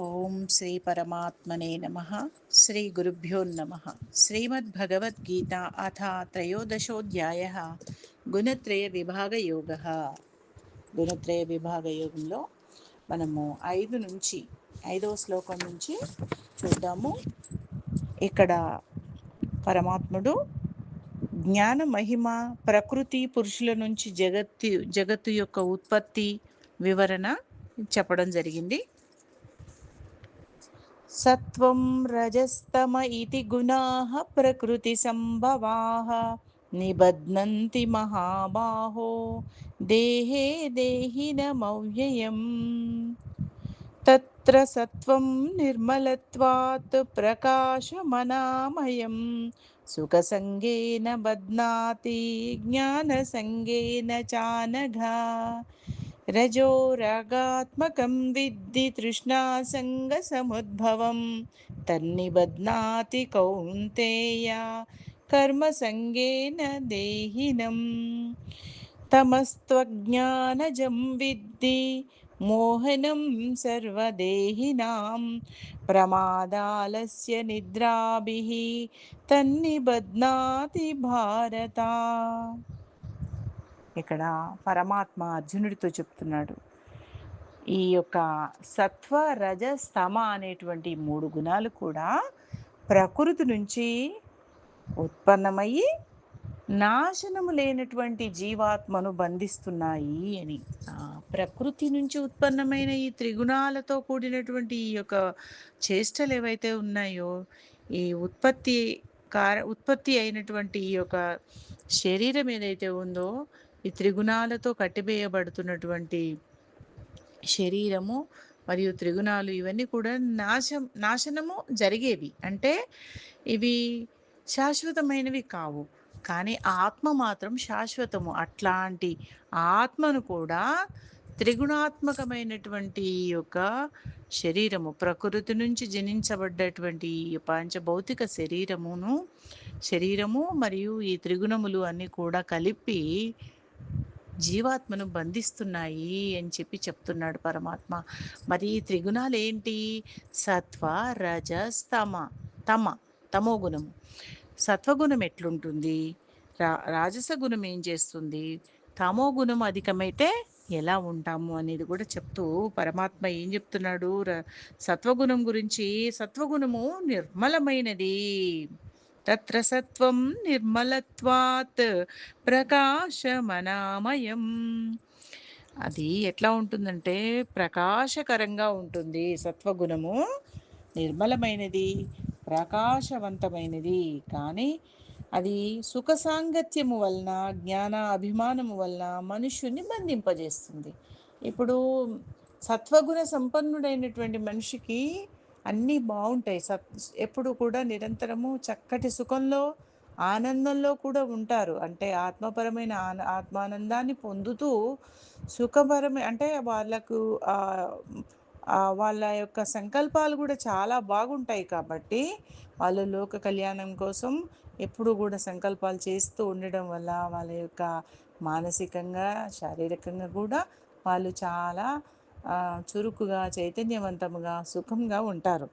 ఓం శ్రీ పరమాత్మనే నమః. శ్రీ గురుభ్యో నమః. శ్రీమద్భగవద్గీత అథ త్రయోదశోధ్యాయః గుణత్రయ విభాగ యోగః. గుణత్రయ విభాగ యోగంలో మనము 5వ శ్లోకం నుంచి చూద్దాము. ఇక్కడ పరమాత్ముడు జ్ఞాన మహిమ, ప్రకృతి, పురుషుల నుంచి జగత్తు యొక్క ఉత్పత్తి వివరణ చెప్పడం జరిగింది. సత్వం రజస్తమ ఇతి గుణాః ప్రకృతి సంభవాః నిబధ్నంతి మహాబాహో దేహే దేహినమవ్యయం. తత్ర సత్వం నిర్మలత్వాత్ ప్రకాశమనామయం సుఖసంగేన బధ్నాతి జ్ఞానసంగేన చానఘా. రజో రాగాత్మకం విద్ధి తృష్ణాసంగసముద్భవం తన్నిబధ్నాతి కౌంతేయ కర్మసంగేన దేహినం. తమస్త్వజ్ఞానజం విద్ధి మోహనం సర్వదేహినాం ప్రమాదాలస్య నిద్రాభిః తన్నిబధ్నాతి భారత. ఇక్కడ పరమాత్మ అర్జునుడితో చెప్తున్నాడు, ఈ యొక్క సత్వ రజస్ తమ అనేటువంటి 3 గుణాలు కూడా ప్రకృతి నుంచి ఉత్పన్నమయ్యి నాశనము లేనటువంటి జీవాత్మను బంధిస్తున్నాయి అని. ప్రకృతి నుంచి ఉత్పన్నమైన ఈ త్రిగుణాలతో కూడినటువంటి ఈ యొక్క చేష్టలు ఏవైతే ఉన్నాయో, ఈ ఉత్పత్తి అయినటువంటి ఈ యొక్క శరీరం ఏదైతే ఉందో, ఈ త్రిగుణాలతో కట్టివేయబడుతున్నటువంటి శరీరము మరియు త్రిగుణాలు ఇవన్నీ కూడా నాశనము జరిగేవి. అంటే ఇవి శాశ్వతమైనవి కావు, కానీ ఆత్మ మాత్రం శాశ్వతము. అట్లాంటి ఆత్మను కూడా త్రిగుణాత్మకమైనటువంటి యొక్క శరీరము, ప్రకృతి నుంచి జనించబడ్డటువంటి పంచభౌతిక శరీరము మరియు ఈ త్రిగుణములు అన్నీ కూడా కలిపి జీవాత్మను బంధిస్తున్నాయి అని చెప్తున్నాడు పరమాత్మ. మరి ఈ త్రిగుణాలు ఏంటి? సత్వ రజస్ తమో గుణము. సత్వగుణం ఎట్లుంటుంది, రాజస గుణం ఏం చేస్తుంది, తమో గుణం అధికమైతే ఎలా ఉంటాము అనేది కూడా చెప్తూ పరమాత్మ ఏం చెప్తున్నాడు సత్వగుణం గురించి. సత్వగుణము నిర్మలమైనది. తత్ర సత్వం నిర్మలత్వాత్ ప్రకాశమనామయం. అది ఎట్లా ఉంటుందంటే ప్రకాశకరంగా ఉంటుంది. సత్వగుణము నిర్మలమైనది, ప్రకాశవంతమైనది. కానీ అది సుఖ సాంగత్యము వలన, జ్ఞాన అభిమానము వలన మనుష్యుని బంధింపజేస్తుంది. ఇప్పుడు సత్వగుణ సంపన్నుడైనటువంటి మనిషికి అన్నీ బాగుంటాయి. ఎప్పుడు కూడా నిరంతరము చక్కటి సుఖంలో, ఆనందంలో కూడా ఉంటారు. అంటే ఆత్మపరమైన ఆత్మానందాన్ని పొందుతూ అంటే వాళ్ళకు వాళ్ళ యొక్క సంకల్పాలు కూడా చాలా బాగుంటాయి. కాబట్టి వాళ్ళు లోక కళ్యాణం కోసం ఎప్పుడు కూడా సంకల్పాలు చేస్తూ ఉండడం వల్ల వాళ్ళ యొక్క మానసికంగా, శారీరకంగా కూడా వాళ్ళు చాలా చురుకుగా, చైతన్యవంతముగా, సుఖంగా ఉంటారు.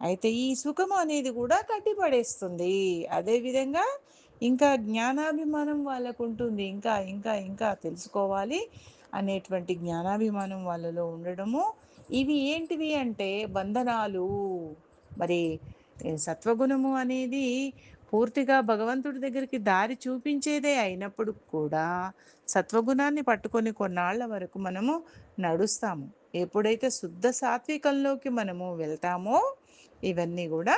అయితే ఈ సుఖం అనేది కూడా కట్టిపడేస్తుంది. అదేవిధంగా ఇంకా జ్ఞానాభిమానం వాళ్ళకు ఉంటుంది. ఇంకా ఇంకా ఇంకా తెలుసుకోవాలి అనేటువంటి జ్ఞానాభిమానం వాళ్ళలో ఉండడము. ఇవి ఏంటివి అంటే బంధనాలు. మరి సత్వగుణము అనేది పూర్తిగా భగవంతుడి దగ్గరికి దారి చూపించేదే అయినప్పుడు కూడా సత్వగుణాన్ని పట్టుకొని కొన్నాళ్ల వరకు మనము నడుస్తాము. ఎప్పుడైతే శుద్ధ సాత్వికంలోకి మనము వెళ్తామో ఇవన్నీ కూడా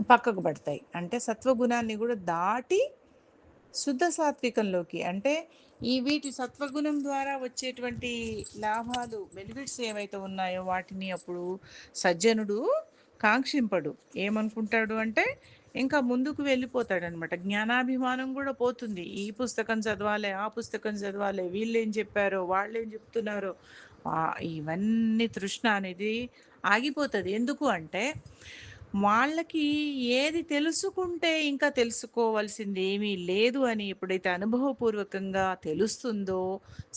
పక్కకు పడతాయి. అంటే సత్వగుణాన్ని కూడా దాటి శుద్ధ సాత్వికంలోకి, అంటే వీటి సత్వగుణం ద్వారా వచ్చేటువంటి లాభాలు, బెనిఫిట్స్ ఏవైతే ఉన్నాయో వాటిని అప్పుడు సజ్జనుడు కాంక్షింపడు. ఏమనుకుంటాడు అంటే ఇంకా ముందుకు వెళ్ళిపోతాడనమాట. జ్ఞానాభిమానం కూడా పోతుంది. ఈ పుస్తకం చదవాలి, ఆ పుస్తకం చదవాలి, వీళ్ళేం చెప్పారో, వాళ్ళేం చెప్తున్నారో, ఇవన్నీ తృష్ణ అనేది ఆగిపోతుంది. ఎందుకు అంటే వాళ్ళకి ఏది తెలుసుకుంటే ఇంకా తెలుసుకోవాల్సింది ఏమీ లేదు అని ఎప్పుడైతే అనుభవపూర్వకంగా తెలుస్తుందో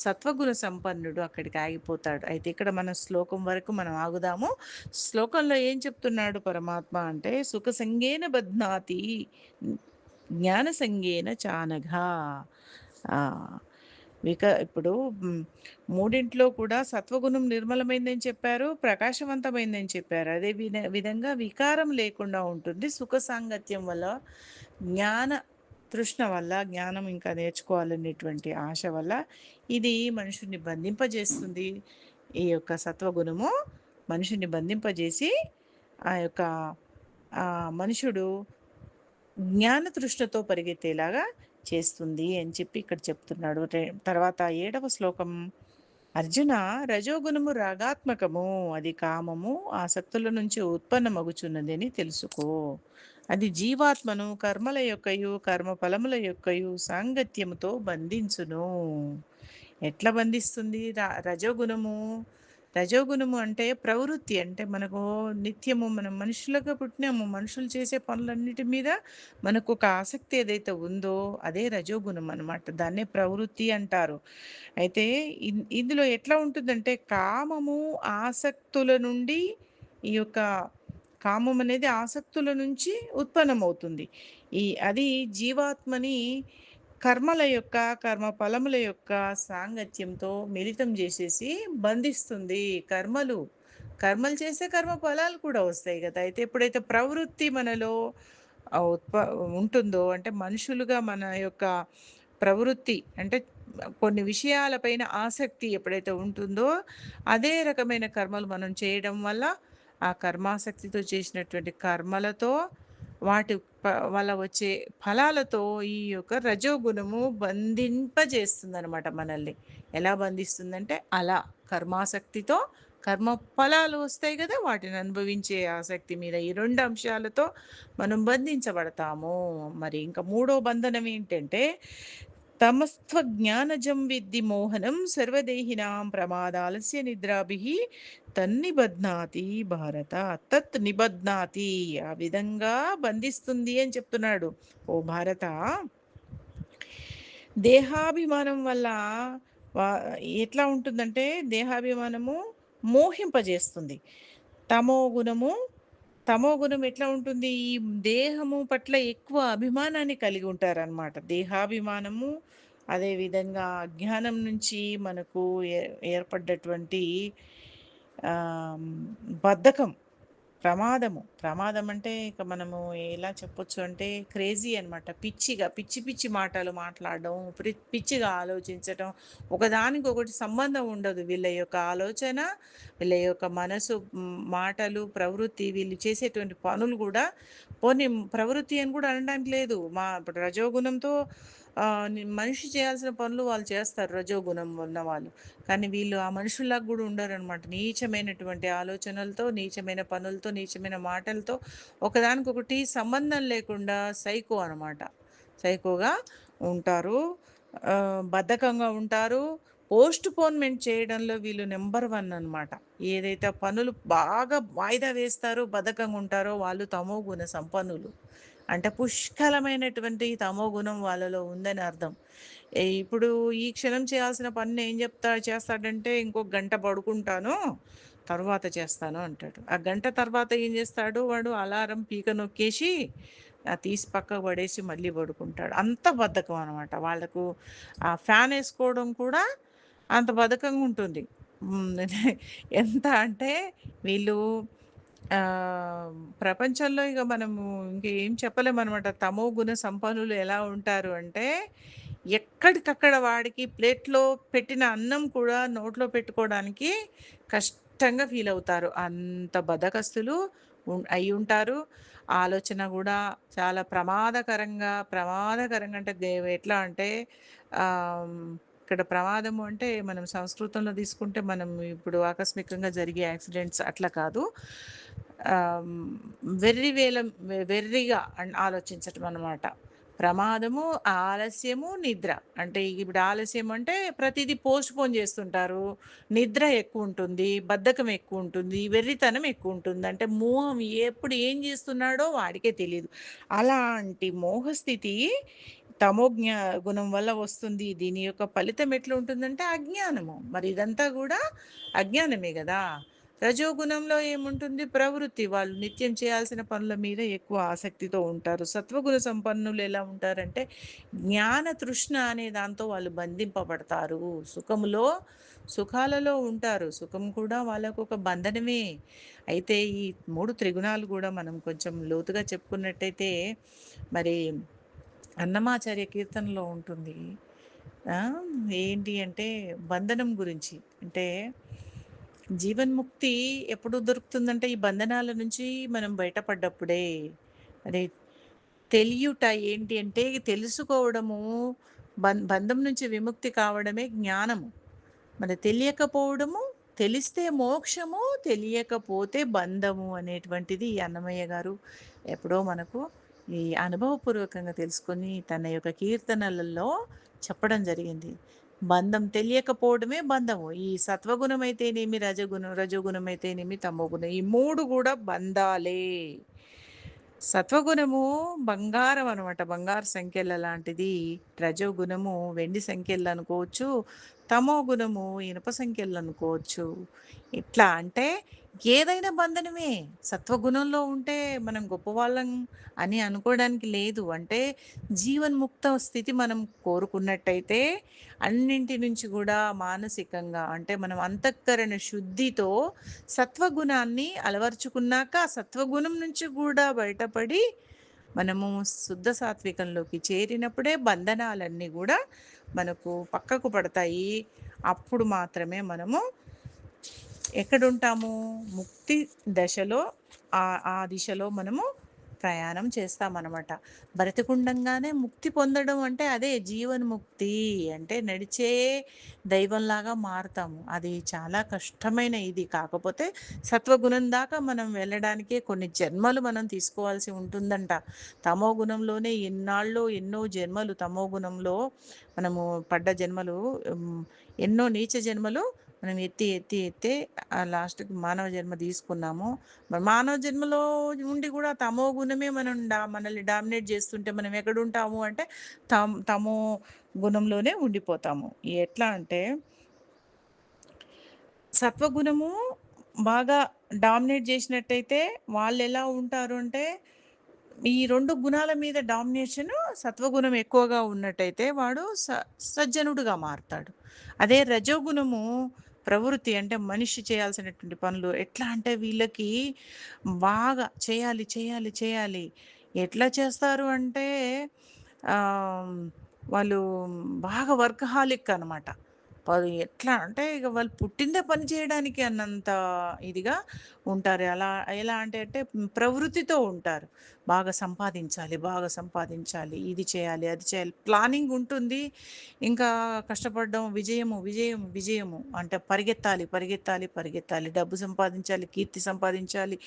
సత్వగుణ సంపన్నుడు అక్కడికి ఆగిపోతాడు. అయితే ఇక్కడ మన శ్లోకం వరకు మనం ఆగుదాము. శ్లోకంలో ఏం చెప్తున్నాడు పరమాత్మ అంటే సుఖ సంగేన బధ్నాతి జ్ఞాన సంగేన చానఘా. ఆ! ఇప్పుడు మూడింట్లో కూడా సత్వగుణం నిర్మలమైందని చెప్పారు, ప్రకాశవంతమైందని చెప్పారు. అదే విధంగా వికారం లేకుండా ఉంటుంది. సుఖ సాంగత్యం వల్ల, జ్ఞాన తృష్ణ వల్ల, జ్ఞానం ఇంకా నేర్చుకోవాలనేటువంటి ఆశ వల్ల ఇది మనుషుడిని బంధింపజేస్తుంది. ఈ యొక్క సత్వగుణము మనిషిని బంధింపజేసి ఆ యొక్క మనుషుడు జ్ఞాన తృష్ణతో పరిగెత్తేలాగా చేస్తుంది అని చెప్పి ఇక్కడ చెప్తున్నాడు. తర్వాత 7వ శ్లోకం అర్జున రజోగుణము రాగాత్మకము, అది కామము ఆసక్తుల నుంచి ఉత్పన్నమగుచున్నది అని తెలుసుకో. అది జీవాత్మను కర్మల యొక్కయు కర్మ ఫలముల యొక్కయు సాంగత్యముతో బంధించును. ఎట్లా బంధిస్తుంది రజోగుణము? రజోగుణము అంటే ప్రవృత్తి. అంటే మనకు నిత్యము మనం మనుషులుగా పుట్టినాము. మనుషులు చేసే పనులన్నిటి మీద మనకొక ఆసక్తి ఏదైతే ఉందో అదే రజోగుణం అనమాట. దాన్నే ప్రవృత్తి అంటారు. అయితే ఇందులో ఎట్లా ఉంటుందంటే కామము, ఆసక్తుల నుండి ఈ యొక్క కామం అనేది ఆసక్తుల నుంచి ఉత్పన్నమవుతుంది. అది జీవాత్మని కర్మల యొక్క, కర్మ ఫలముల యొక్క సాంగత్యంతో మిళితం చేసేసి బంధిస్తుంది. కర్మలు చేసే కర్మ ఫలాలు కూడా వస్తాయి కదా! అయితే ఎప్పుడైతే ప్రవృత్తి మనలో ఉంటుందో అంటే మనుషులుగా మన యొక్క ప్రవృత్తి అంటే కొన్ని విషయాలపైన ఆసక్తి ఎప్పుడైతే ఉంటుందో అదే రకమైన కర్మలు మనం చేయడం వల్ల ఆ కర్మాసక్తితో చేసినటువంటి కర్మలతో వాటి వల్ల వచ్చే ఫలాలతో ఈ యొక్క రజోగుణము బంధింపజేస్తుందనమాట మనల్ని. ఎలా బంధిస్తుందంటే అలా కర్మాసక్తితో కర్మ ఫలాలు వస్తాయి కదా! వాటిని అనుభవించే ఆసక్తి మీద ఈ 2 అంశాలతో మనం బంధించబడతాము. మరి ఇంకా మూడో బంధనం ఏంటంటే తమస్త్వ జ్ఞానజం విద్ధి మోహనం సర్వదేహినాం ప్రమాదాలస్య నిద్రాభిః తన్నిబధ్నాతి భారత. తత్ నిబధ్నాతి ఆ విధంగా బంధిస్తుంది అని చెప్తున్నాడు. ఓ భారత, దేహాభిమానం వల్ల ఎట్లా ఉంటుందంటే దేహాభిమానము మోహింపజేస్తుంది. తమో గుణము తమో గుణం ఎట్లా ఉంటుంది? ఈ దేహము పట్ల ఎక్కువ అభిమానాన్ని కలిగి ఉంటారనమాట. దేహాభిమానము, అదేవిధంగా అజ్ఞానం నుంచి మనకు ఏర్పడ్డటువంటి బద్ధకం, ప్రమాదం అంటే ఇక మనము ఎలా చెప్పొచ్చు అంటే క్రేజీ అనమాట. పిచ్చి పిచ్చి మాటలు మాట్లాడడం, పిచ్చిగా ఆలోచించటం, ఒకదానికొకటి సంబంధం ఉండదు. వీళ్ళ యొక్క ఆలోచన, వీళ్ళ యొక్క మనసు, మాటలు, ప్రవృత్తి, వీళ్ళు చేసేటువంటి పనులు కూడా పోనీ ప్రవృత్తి అని కూడా అనడానికి లేదు. ఇప్పుడు రజోగుణంతో మనిషి చేయాల్సిన పనులు వాళ్ళు చేస్తారు రజోగుణం ఉన్నవాళ్ళు. కానీ వీళ్ళు ఆ మనుషుల్లాగా కూడా ఉండరనమాట. నీచమైనటువంటి ఆలోచనలతో, నీచమైన పనులతో, నీచమైన మాటలతో ఒకదానికొకటి సంబంధం లేకుండా సైకో అనమాట. సైకోగా ఉంటారు. బద్ధకంగా ఉంటారు. పోస్ట్‌పోన్‌మెంట్ చేయడంలో వీళ్ళు నంబర్ 1 అనమాట. ఏదైతే పనులు బాగా వాయిదా వేస్తారో, బద్ధకంగా ఉంటారో వాళ్ళు తమోగుణ సంపన్నులు. అంటే పుష్కలమైనటువంటి తమో గుణం వాళ్ళలో ఉందని అర్థం. ఇప్పుడు ఈ క్షణం చేయాల్సిన పనిని ఏం చేస్తాడంటే ఇంకొక గంట పడుకుంటాను, తర్వాత చేస్తాను అంటాడు. ఆ గంట తర్వాత ఏం చేస్తాడు వాడు? అలారం పీక నొక్కేసి తీసి పక్కకు పడేసి మళ్ళీ పడుకుంటాడు. అంత బద్ధకం అనమాట. వాళ్ళకు ఆ ఫ్యాన్ వేసుకోవడం కూడా అంత బద్ధకంగా ఉంటుంది. ఎంత అంటే వీళ్ళు ప్రపంచంలో ఇక మనము ఇంకేం చెప్పలేమనమాట. తమో గుణ సంపన్నులు ఎలా ఉంటారు అంటే, ఎక్కడికక్కడ వాడికి ప్లేట్‌లో పెట్టిన అన్నం కూడా నోట్లో పెట్టుకోవడానికి కష్టంగా ఫీల్ అవుతారు. అంత బద్ధకస్తులు అయ్యుంటారు. ఆలోచన గూడా చాలా ప్రమాదకరంగా అంటే ఎట్లా అంటే ఆహ్, ఇక్కడ ప్రమాదము అంటే మనం సంస్కృతంలో తీసుకుంటే మనం ఇప్పుడు ఆకస్మికంగా జరిగే యాక్సిడెంట్స్ అట్లా కాదు. ఆహ్, వెర్రిగా ఆలోచించటం అనమాట. ప్రమాదము, ఆలస్యము, నిద్ర. అంటే ఇప్పుడు ఆలస్యం అంటే ప్రతీదీ పోస్ట్‌పోన్ చేస్తుంటారు. నిద్ర ఎక్కువుంటుంది, బద్ధకం ఎక్కువుంటుంది, వెర్రితనం ఎక్కువుంటుంది. అంటే మోహం ఎప్పుడు ఏం చేస్తున్నాడో వాడికే తెలీదు. అలాంటి మోహస్థితి గుణం వల్ల వస్తుంది. దీని యొక్క ఫలితం ఎట్లుంటుందంటే అజ్ఞానము. మరి ఇదంతా గూడా అజ్ఞానమే గదా! రజోగుణంలో ఏముంటుంది? ప్రవృత్తి. వాళ్ళు నిత్యం చేయాల్సిన పనుల మీద ఎక్కువ ఆసక్తితో ఉంటారు. సత్వగుణ సంపన్నులు ఎలా ఉంటారంటే, జ్ఞాన తృష్ణ అనే దాంతో వాళ్ళు బంధింపబడతారు. సుఖాలలో ఉంటారు. సుఖం కూడా వాళ్ళకొక బంధనమే. అయితే ఈ 3 త్రిగుణాలు గూడా మనం కొంచెం లోతుగా చెప్పుకున్నట్టయితే, మరి అన్నమాచార్య కీర్తనలో ఉంటుంది. ఆ! ఏంటి అంటే బంధనం గురించి. అంటే జీవన్ముక్తి ఎప్పుడు దొరుకుతుందంటే, ఈ బంధనాల నుంచి మనం బయటపడ్డప్పుడే. అదే తెలియుట ఏంటి అంటే, తెలుసుకోవడము బంధం నుంచి విముక్తి కావడమే జ్ఞానము. మరి తెలియకపోవడము, తెలిస్తే మోక్షము, తెలియకపోతే బంధము అనేటువంటిది ఈ అన్నమయ్య గారు ఎప్పుడో మనకు ఈ అనుభవపూర్వకంగా తెలుసుకొని తన యొక్క కీర్తనలలో చెప్పడం జరిగింది. బంధం తెలియకపోవడమే బంధము. ఈ సత్వగుణమైతేనేమి, రజోగుణమైతేనేమి, తమోగుణం ఈ 3 గూడా బంధాలే. సత్వగుణము బంగారం అనమాట. బంగారు సంకెళ్ళ లాంటిది. రజోగుణము వెండి సంకెళ్ళనుకోవచ్చు. తమో గుణము ఇనుప సంకెళ్ళనుకోవచ్చు. ఎట్లా అంటే ఏదైనా బంధనమే. సత్వగుణంలో ఉంటే మనం గొప్పవాళ్ళం అని అనుకోవడానికి లేదు. అంటే జీవన్ముక్త స్థితి మనం కోరుకున్నట్టయితే అన్నింటి నుంచి గూడా మానసికంగా అంటే మనం అంతఃకరణ శుద్ధితో సత్వగుణాన్ని అలవరుచుకున్నాక, సత్వగుణం నుంచి గూడా బయటపడి, మనము శుద్ధ సాత్వికంలోకి చేరినప్పుడే బంధనాలన్నీ గూడా మనకు పక్కకు పడతాయి. అప్పుడు మాత్రమే మనము ఎక్కడుంటాము? ముక్తి దశలో ఆ దిశలో మనము ప్రయాణం చేస్తామనమాట. బ్రతికుండంగానే ముక్తి పొందడం అంటే అదే జీవన్ముక్తి. అంటే నడిచే దైవంలాగా మారతాము. అది చాలా కష్టమైన ఇది. కాకపోతే సత్వగుణం దాకా మనం వెళ్ళడానికే కొన్ని జన్మలు మనం తీసుకోవాల్సి ఉంటుందంట. తమో గుణంలోనే ఎన్నో జన్మలు తమో గుణంలో మనము పడ్డ జన్మలు ఎన్నో నీచ జన్మలు మనం ఎత్తే లాస్ట్‌కి మానవ జన్మ తీసుకున్నాము. మరి మానవ జన్మలో ఉండి కూడా తమో గుణమే మనల్ని డామినేట్ చేస్తుంటే మనం ఎక్కడుంటాము అంటే తమో గుణంలోనే ఉండిపోతాము. ఎట్లా అంటే సత్వగుణము బాగా డామినేట్ చేసినట్టయితే వాళ్ళెలా ఉంటారు అంటే ఈ 2 గుణాల మీద డామినేషను సత్వగుణం ఎక్కువగా ఉన్నట్టయితే వాడు సజ్జనుడుగా మారతాడు. అదే రజోగుణము ప్రవృత్తి అంటే మనిషి చేయాల్సినటువంటి పనులు ఎట్లా అంటే వీళ్ళకి బాగా చేయాలి, చేయాలి, చేయాలి. ఎట్లా చేస్తారు అంటే ఆహ్, వాళ్ళు బాగా వర్కహాలిక్ అనమాట. ఎట్లా అంటే ఇక వాళ్ళు పుట్టిందే పని చేయడానికి అన్నంత ఇదిగా ఉంటారు. ఎలా అంటే ప్రవృత్తితో ఉంటారు. బాగా సంపాదించాలి, బాగా సంపాదించాలి. ఇది చేయాలి, అది చేయాలి. ప్లానింగ్ ఉంటుంది. ఇంకా కష్టపడడం విజయము అంటే పరిగెత్తాలి, పరిగెత్తాలి, పరిగెత్తాలి. డబ్బు సంపాదించాలి, కీర్తి సంపాదించాలి.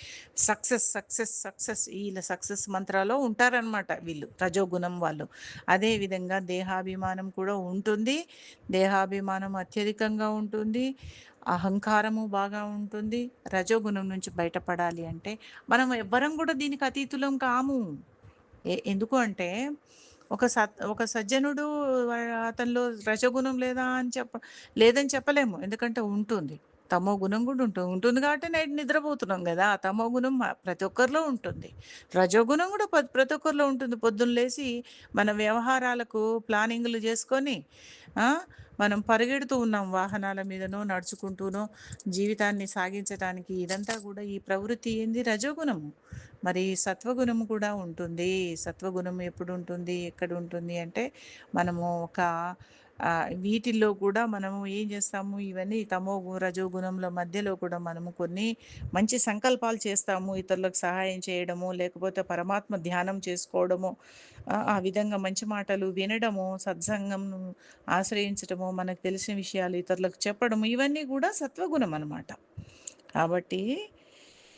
సక్సెస్ ఈళ్ళ సక్సెస్ మంత్రాలో ఉంటారనమాట వీళ్ళు. రజోగుణం వాళ్ళు. అదే విధంగా దేహాభిమానం కూడా ఉంటుంది. దేహాభిమానం అత్యధికంగా ఉంటుంది. అహంకారము బాగా ఉంటుంది. రజోగుణం నుంచి బయటపడాలి అంటే మనం ఎవ్వరం గూడా దీనికి అతీతులం కాము. ఎందుకు అంటే ఒక సజ్జనుడు అతనిలో రజోగుణం లేదని చెప్పలేము. ఎందుకంటే ఉంటుంది. తమో గుణం గూడా ఉంటుంది కాబట్టి నైట్ నిద్రపోతున్నాం గదా! తమో గుణం ప్రతి ఒక్కరిలో ఉంటుంది. రజోగుణం గూడా ప్రతి ఒక్కరిలో ఉంటుంది. పొద్దున్న లేసి మన వ్యవహారాలకు ప్లానింగులు జేసుకొని ఆ! మనం పరిగెడుతూ ఉన్నాం వాహనాల మీదనో, నడుచుకుంటూనో జీవితాన్ని సాగించటానికి. ఇదంతా గూడా ఈ ప్రవృత్తి ఏంది రజోగుణము. మరి సత్వగుణం కూడా ఉంటుంది. సత్వగుణం ఎప్పుడుంటుంది? ఎక్కడుంటుంది? అంటే మనము వీటిల్లో కూడా మనము ఏం చేస్తాము? ఇవన్నీ రజోగుణంల మధ్యలో కూడా మనము కొన్ని మంచి సంకల్పాలు చేస్తాము. ఇతరులకు సహాయం చేయడము, లేకపోతే పరమాత్మ ధ్యానం చేసుకోవడము, ఆ విధంగా మంచి మాటలు వినడము, సత్సంగంను ఆశ్రయించటము, మనకు తెలిసిన విషయాలు ఇతరులకు చెప్పడము, ఇవన్నీ కూడా సత్వగుణం అనమాట. కాబట్టి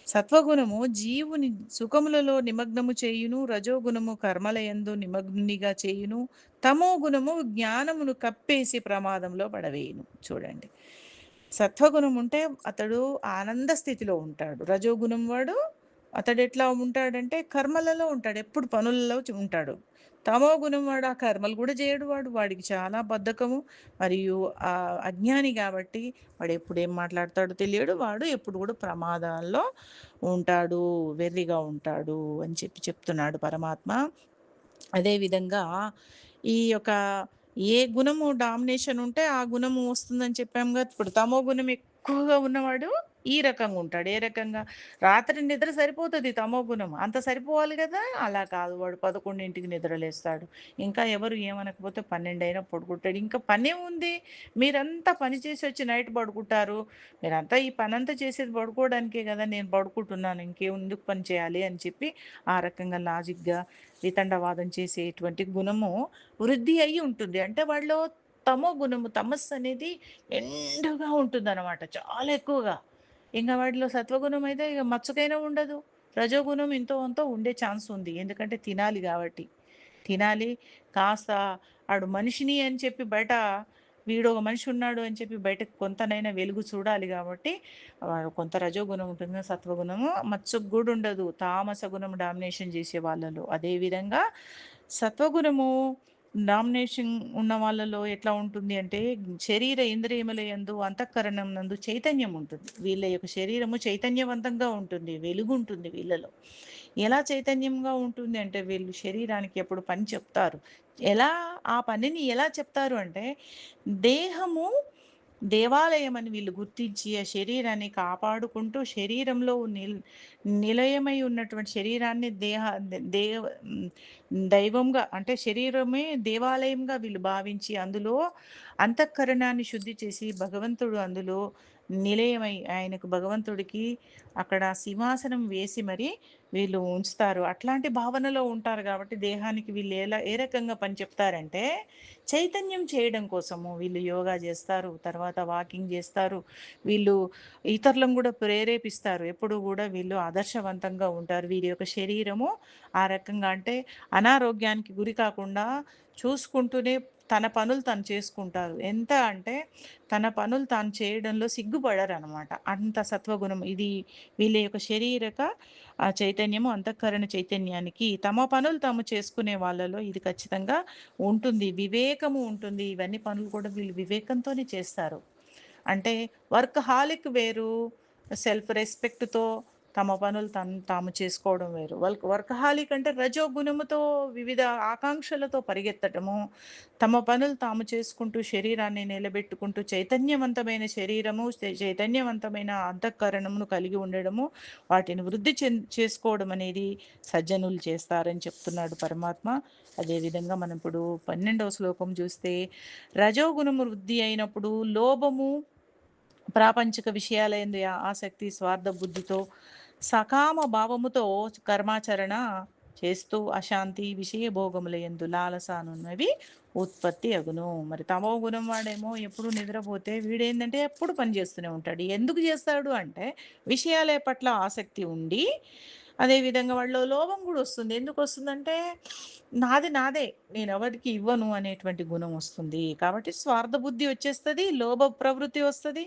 సత్వగుణము జీవుని సుఖములలో నిమగ్నము చేయును, రజోగుణము కర్మలయందు నిమగ్నునిగా చేయును, తమో గుణము జ్ఞానమును కప్పేసి ప్రమాదంలో పడవేయును. చూడండి. సత్వగుణం ఉంటే అతడు ఆనంద స్థితిలో ఉంటాడు. రజోగుణం వాడు అతడెట్లా ఉంటాడంటే కర్మలలో ఉంటాడు. ఎప్పుడు పనులలో ఉంటాడు. తమో గుణం వాడు ఆ కర్మలు కూడా చేయడు వాడు. వాడికి చాలా బద్ధకము మరియు అజ్ఞాని కాబట్టి వాడు ఎప్పుడు ఏం మాట్లాడతాడో తెలియడు. వాడు ఎప్పుడు కూడా ప్రమాదాల్లో ఉంటాడు. వెర్రిగా ఉంటాడు అని చెప్తున్నాడు పరమాత్మ. అదే విధంగా ఈ యొక్క ఏ గుణము డామినేషన్ ఉంటే ఆ గుణము వస్తుందని చెప్పాం కదా! ఇప్పుడు తమో గుణం ఎక్కువగా ఉన్నవాడు ఈ రకంగా ఉంటాడు. ఏ రకంగా? రాత్రి నిద్ర సరిపోతది తమో గుణం. అంత సరిపోవాలి గదా! అలా కాదు. వాడు 11కి నిద్రలేస్తాడు. ఇంకా ఎవరు ఏమనకపోతే 12 అయినా పడుకుంటాడు. ఇంకా పనేముంది? మీరంతా పని చేసి వచ్చి నైట్ పడుకుంటారు. మీరంతా ఈ పనంతా చేసేది పడుకోవడానికే గదా! నేను పడుకుంటున్నాను. ఇంకెందుకు పని చేయాలి అని చెప్పి ఆ రకంగా లాజిక్‌గా వితండవాదం చేసేటువంటి గుణము వృద్ధి అయ్యి ఉంటుంది. అంటే వాళ్ళలో తమో గుణము తమస్సు అనేది మెండుగా ఉంటుందన్నమాట. చాలా ఎక్కువగా. ఇంక వాడిలో సత్వగుణం అయితే ఇక మచ్చుకైనా ఉండదు. రజోగుణం ఇంతో అంతో ఉండే ఛాన్స్ ఉంది. ఎందుకంటే తినాలి గాబట్టి. తినాలి. కాస్త ఆడు మనిషిని అని చెప్పి బయట వీడు ఒక మనిషి ఉన్నాడు అని చెప్పి బయటకు కొంతనైనా వెలుగు చూడాలి గాబట్టి కొంత రజోగుణం ఉంటుంది. సత్వగుణము మచ్చుకు గూడా ఉండదు. తామస గుణం డామినేషన్ జేసే వాళ్ళలో. అదే విధంగా సత్వగుణము డామినేషన్ ఉన్న వాళ్ళలో ఎట్లా ఉంటుంది అంటే శరీర ఇంద్రియముల యందు అంతఃకరణం నందు చైతన్యం ఉంటుంది. వీళ్ళ యొక్క శరీరము చైతన్యవంతంగా ఉంటుంది. వెలుగుంటుంది వీళ్ళలో. ఎలా చైతన్యంగా ఉంటుంది అంటే వీళ్ళు శరీరానికి ఎప్పుడు పని చెప్తారు. ఎలా ఆ పనిని ఎలా చెప్తారు అంటే దేహము దేవాలయమని వీళ్ళు గుర్తించి ఆ శరీరాన్ని కాపాడుకుంటూ శరీరంలో నిలయమై ఉన్నటువంటి శరీరాన్ని దేవ హ్మ్, దైవంగా అంటే శరీరమే దేవాలయంగా వీళ్ళు భావించి అందులో అంతఃకరణాన్ని శుద్ధి చేసి భగవంతుడు అందులో నిలయమై ఆయనకు భగవంతుడికి అక్కడ సింహాసనం వేసి మరి వీళ్ళు ఉంచుతారు. అట్లాంటి భావనలో ఉంటారు కాబట్టి దేహానికి వీళ్ళు ఏ రకంగా పని చెప్తారంటే చైతన్యం చేయడం కోసము వీళ్ళు యోగా చేస్తారు. తర్వాత వాకింగ్ చేస్తారు. వీళ్ళు ఇతరులను గూడా ప్రేరేపిస్తారు. ఎప్పుడు గూడా వీళ్ళు ఆదర్శవంతంగా ఉంటారు. వీరి యొక్క శరీరము ఆ రకంగా అంటే అనారోగ్యానికి గురి కాకుండా చూసుకుంటూనే తన పనులు తను చేసుకుంటారు. ఎంత అంటే తన పనులు తాను చేయడంలో సిగ్గుపడరనమాట. అంత సత్వగుణం. ఇది వీళ్ళ యొక్క శరీరక చైతన్యము, అంతఃకరణ చైతన్యానికి తమ పనులు తాము చేసుకునే వాళ్ళలో ఇది ఖచ్చితంగా ఉంటుంది. వివేకము ఉంటుంది. ఇవన్నీ పనులు కూడా వీళ్ళు వివేకంతోనే చేస్తారు. అంటే వర్కహాలిక్ వేరు, సెల్ఫ్ రెస్పెక్ట్‌తో తమ పనులు తాము చేసుకోవడం వేరు. వర్కహాలిక్ అంటే రజోగుణముతో వివిధ ఆకాంక్షలతో పరిగెత్తటము, తమ పనులు తాము చేసుకుంటూ శరీరాన్ని నిలబెట్టుకుంటూ చైతన్యవంతమైన శరీరము, చైతన్యవంతమైన అంతఃకరణమును కలిగి ఉండడము, వాటిని వృద్ధి చేసుకోవడం అనేది సజ్జనులు చేస్తారని చెప్తున్నాడు పరమాత్మ. అదేవిధంగా మనం ఇప్పుడు 12వ శ్లోకం చూస్తే రజోగుణము వృద్ధి అయినప్పుడు లోభము ప్రాపంచిక విషయాలయందు ఆసక్తి, స్వార్థ బుద్ధితో, సకామ భావముతో కర్మాచరణ చేస్తూ అశాంతి, విషయ భోగములయందు లాలస అనున్నవి ఉత్పత్తి అగును. మరి తమో గుణం వాడేమో ఎప్పుడు నిద్రపోతే వీడేందంటే ఎప్పుడు పని చేస్తూనే ఉంటాడు. ఎందుకు చేస్తాడు అంటే విషయాల పట్ల ఆసక్తి ఉండి, అదే విధంగా వాళ్ళలో లోభం కూడా వస్తుంది. ఎందుకు వస్తుందంటే నాది నాదే. నేనెవరికీ ఇవ్వను అనేటువంటి గుణం వస్తుంది. కాబట్టి స్వార్థ బుద్ధి వచ్చేస్తది. లోభ ప్రవృత్తి వస్తది.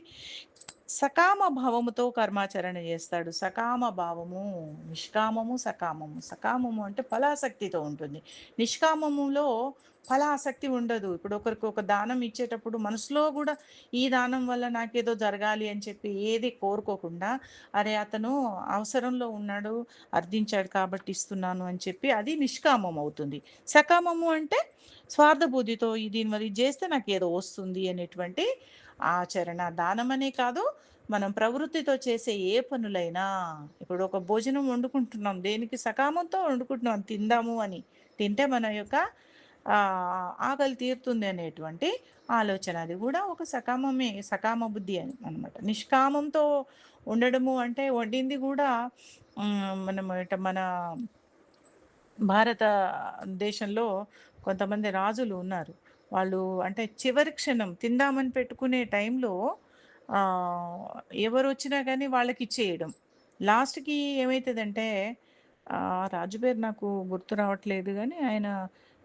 సకామ భావముతో కర్మాచరణ చేస్తాడు. సకామ భావము, నిష్కామము, సకామము. సకామము అంటే ఫలాసక్తితో ఉంటుంది. నిష్కామములో ఫలాసక్తి ఉండదు. ఇప్పుడు ఒకరికి ఒక దానం ఇచ్చేటప్పుడు మనసులో గూడా ఈ దానం వల్ల నాకేదో జరగాలి అని చెప్పి ఏది కోరుకోకుండా, అరే! అతను అవసరంలో ఉన్నాడు, అర్థించాడు కాబట్టి ఇస్తున్నాను అని చెప్పి అది నిష్కామం అవుతుంది. సకామము అంటే స్వార్థ బుద్ధితో దీనివల్ల ఇది చేస్తే నాకేదో వస్తుంది అనేటువంటి ఆచరణ. దానమనే కాదు, మనం ప్రవృత్తితో చేసే ఏ పనులైనా ఇప్పుడు ఒక భోజనం వండుకుంటున్నాం. దేనికి సకామంతో వండుకుంటున్నాం తిందాము అని. తింటే మన యొక్క ఆకలి తీరుతుంది అనేటువంటి ఆలోచన. అది గూడా ఒక సకామమే. సకామ బుద్ధి అని అనమాట. నిష్కామంతో ఉండడము అంటే వండింది గూడా మనం మన భారతదేశంలో కొంతమంది రాజులు ఉన్నారు. వాళ్ళు అంటే చివరి క్షణం తిందామని పెట్టుకునే టైంలో ఎవరొచ్చినా గానీ వాళ్ళకిచ్చేయడం. లాస్ట్‌కి ఏమైతదంటే రాజు పేరు నాకు గుర్తు రావట్లేదు గానీ ఆయన